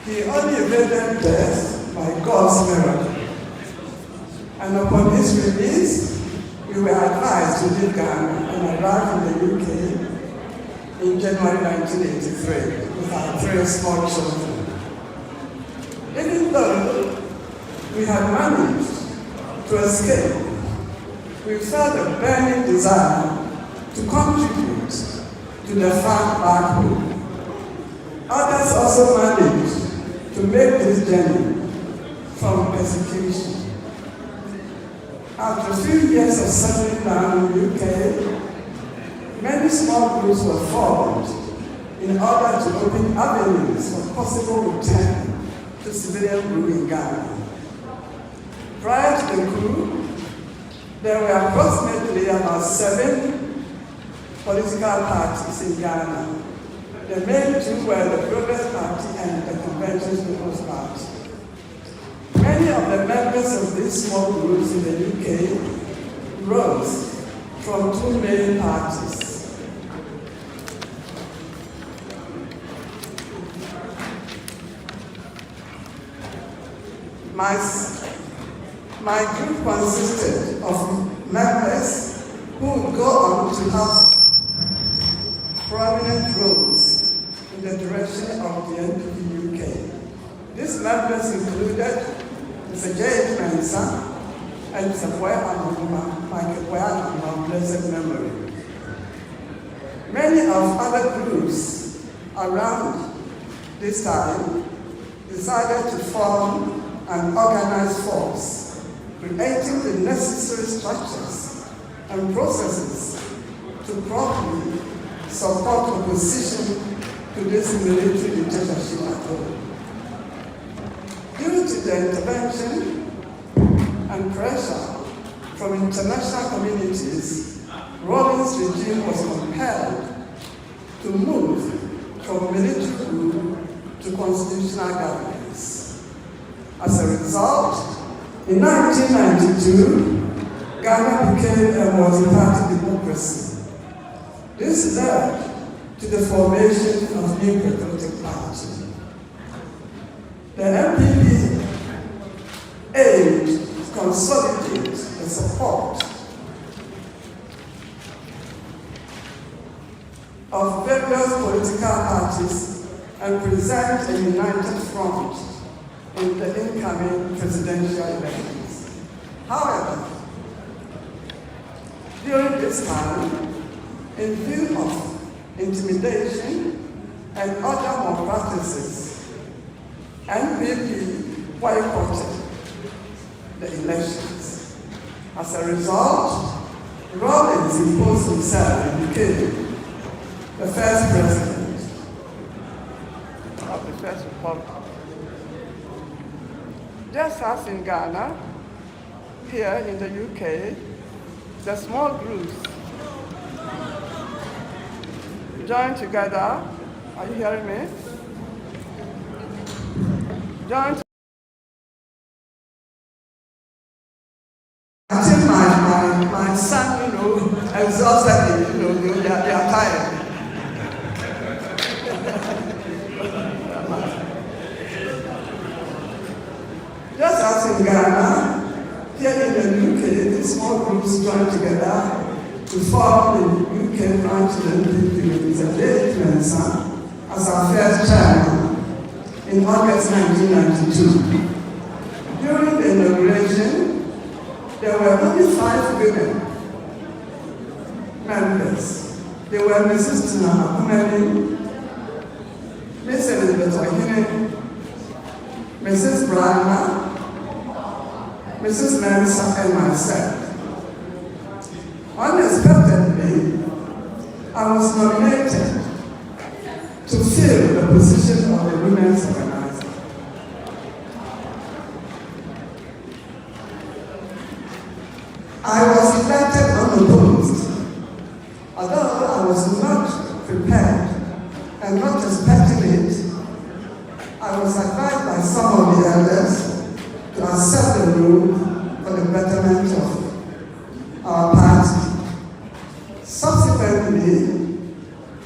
He only evaded death by God's miracle. And upon his release, we were advised to leave Ghana and arrive in the UK in January 1983 with our 3 small children. Even though we had managed to escape, we felt a burning desire to contribute to the fight back home. Others also managed to make this journey from persecution. After a few years of settling down in the UK, many small groups were formed in order to open avenues for possible return to civilian rule in Ghana. Prior to the coup, there were approximately about 7 political parties in Ghana. The main 2 were the Progress Party and the Convention People's Party. Many of the members of these small groups in the UK rose from 2 main parties. My group consisted of members who would go on to have prominent roles in the direction of the NPP UK. These members included Mr. J. Mensa and Mr. Michael Boyan of blessed memory. Many of other groups around this time decided to form an organized force, creating the necessary structures and processes to properly support opposition to this military dictatorship at home. Due to the intervention and pressure from international communities, Rawlings' regime was compelled to move from military rule to constitutional governance. As a result, in 1992, Ghana became a multi-party democracy. This led to the formation of new patriotic party. The MPP aimed to consolidate the support of various political parties and present a united front in the incoming presidential elections. However, During this time, in view of intimidation and other malpractices, NPP boycotted the elections. As a result, Rawlings imposed himself and became the first president of the First Republic. Just as in Ghana, here in the UK, the small groups join together. Are you hearing me? Join. Until my son, exhausted, they are tired. Just as in Ghana, here in the UK, the small groups join together to form the UK branch of the NPP with a late Mensah as our first chairman in August 1992. During the inauguration, there were only 5 women members. They were Mrs. Tina Akumeni, Miss Elizabeth Ohene, Mrs. Brana, Mrs. Mensah, and myself. Unexpectedly, I was nominated to fill the position of the women's organizer. I was elected unopposed. Although I was not prepared and not expecting it, I was advised by some of the elders to accept the role for the betterment of our party. Subsequently,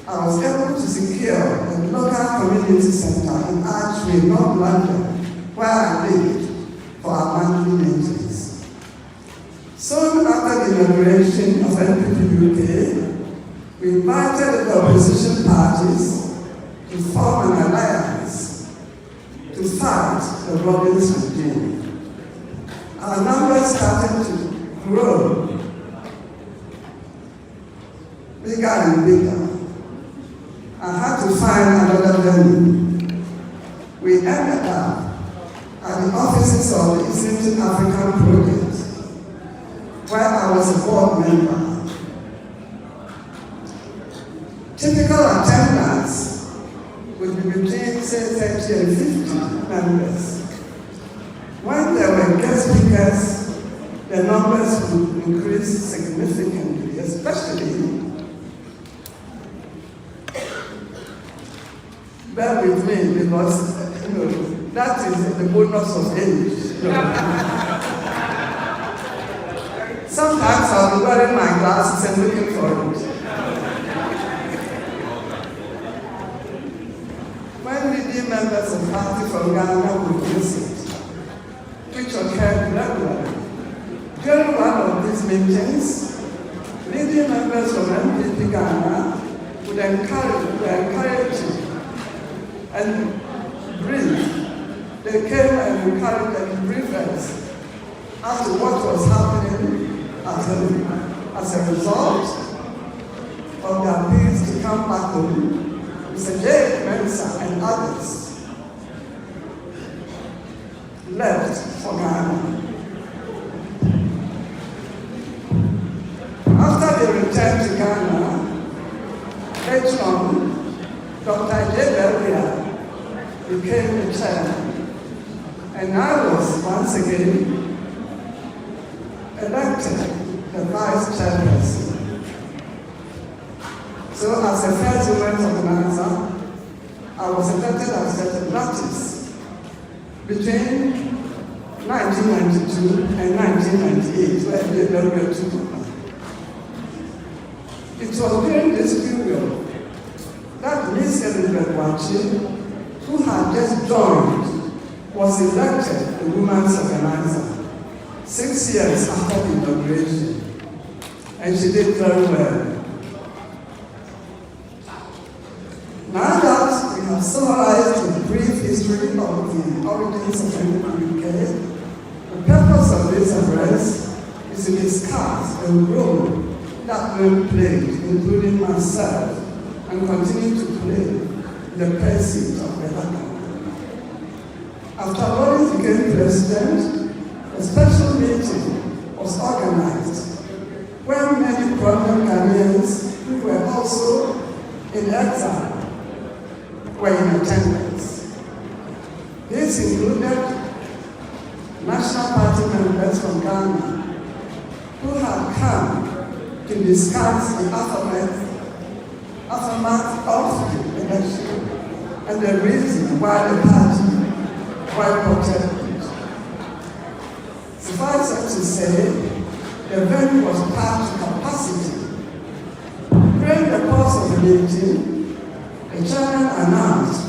I was able to secure a local community center in Archway, North London, where I lived for our monthly meetings. Soon after the inauguration of NPP UK, we invited the opposition parties to form an alliance to fight the Rawlings regime. Our numbers started to grow, bigger and bigger. I had to find another venue. We ended up at the offices of the Eastern African Project, where I was a board member. Typical attendance would be between, say, 30 and 50 members. When there were guest speakers, the numbers would increase significantly, especially, bear with me, because, that is the bonus of age. Sometimes I'll be wearing my glasses and looking for it. When leading members of party from Ghana would visit, which occurred regularly, during one of these meetings, leading members from NPP Ghana would encourage and brief. They came and encouraged and briefed us as to what was happening as a result of their appeals to come back home. Mr. J. Mensah and others left for Ghana. After they returned to Ghana, later on, Dr. J. Beria became the chairman, and I was once again elected the vice chairperson. So as a first women's organizer, I was elected as the notice between 1992 and 1998, where they were two. It was during this period that Miss Elizabeth Wachi, who had just joined, was elected the women's organizer 6 years after the inauguration, and she did very well. Now that we have summarized the brief history of the origins of NPP UK, the purpose of this address is to discuss the role that role played, including myself, and continue to play the pursuit of better government. After Lawrence became president, a special meeting was organized where many prominent Ghanaians who were also in exile were in attendance. This included National Party members from Ghana who had come to discuss the aftermath of the election and the reason why the party boycotted it. Suffice it to say, the venue was packed to capacity. During the course of the meeting, the chairman announced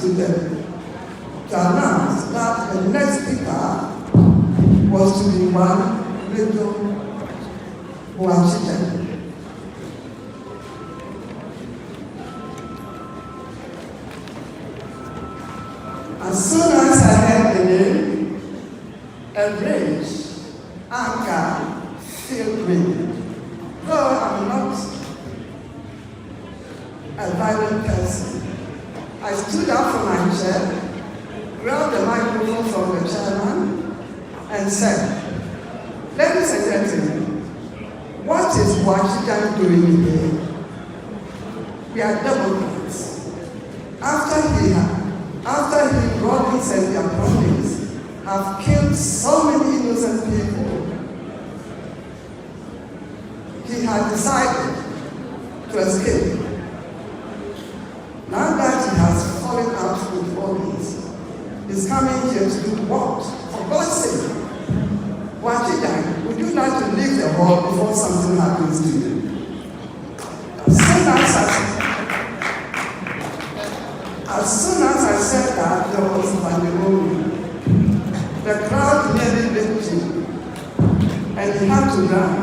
that the next speaker was to be one Radio Boachita. As soon as I heard the name, a rage, anger filled me. Though I'm not a violent person, I stood up from my chair, grabbed the microphone from the chairman, and said, "Ladies and gentlemen, what is Washington doing here? We are Democrats. After he Robbins and their cronies have killed so many innocent people, he has decided to escape. Now that he has fallen out with Robbins, he's coming here to do what? For God's sake, Washington, would you like to leave the hall before something happens to you?" As soon as I said that, there was pandemonium. The crowd nearly left him, and he had to run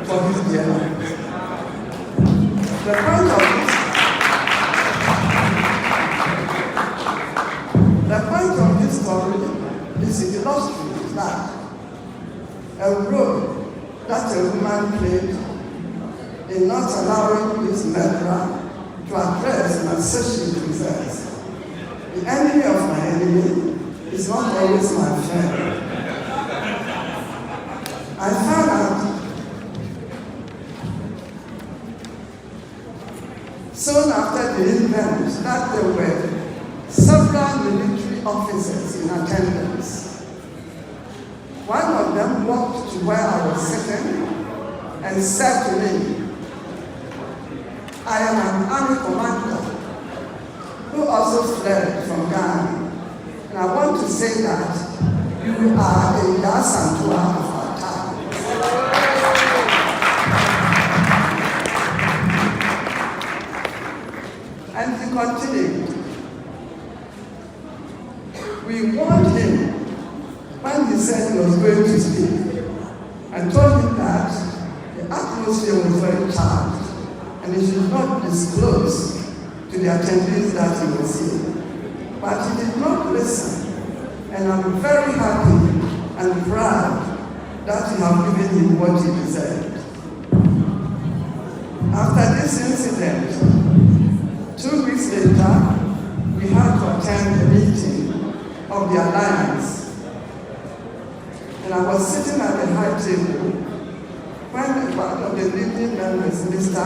for his dear life. The point of this story is to illustrate that a role that a woman played in not allowing this murderer to address my social concerns. The enemy of my enemy is not always my friend. I found out soon after the event that there were several military officers in attendance. One of them walked to where I was sitting and said to me, "I am an army commander who also fled from Ghana, and I want to say that you are a Yasantua of our time." And he continued. We warned him when he said he was going to speak, and told him that the atmosphere was very charged and he should not disclose to the attendees that he was here. But he did not listen, and I'm very happy and proud that you have given him what he deserved. After this incident, 2 weeks later, we had to attend the meeting of the Alliance. And I was sitting at the high table when one of the leading members, Mr.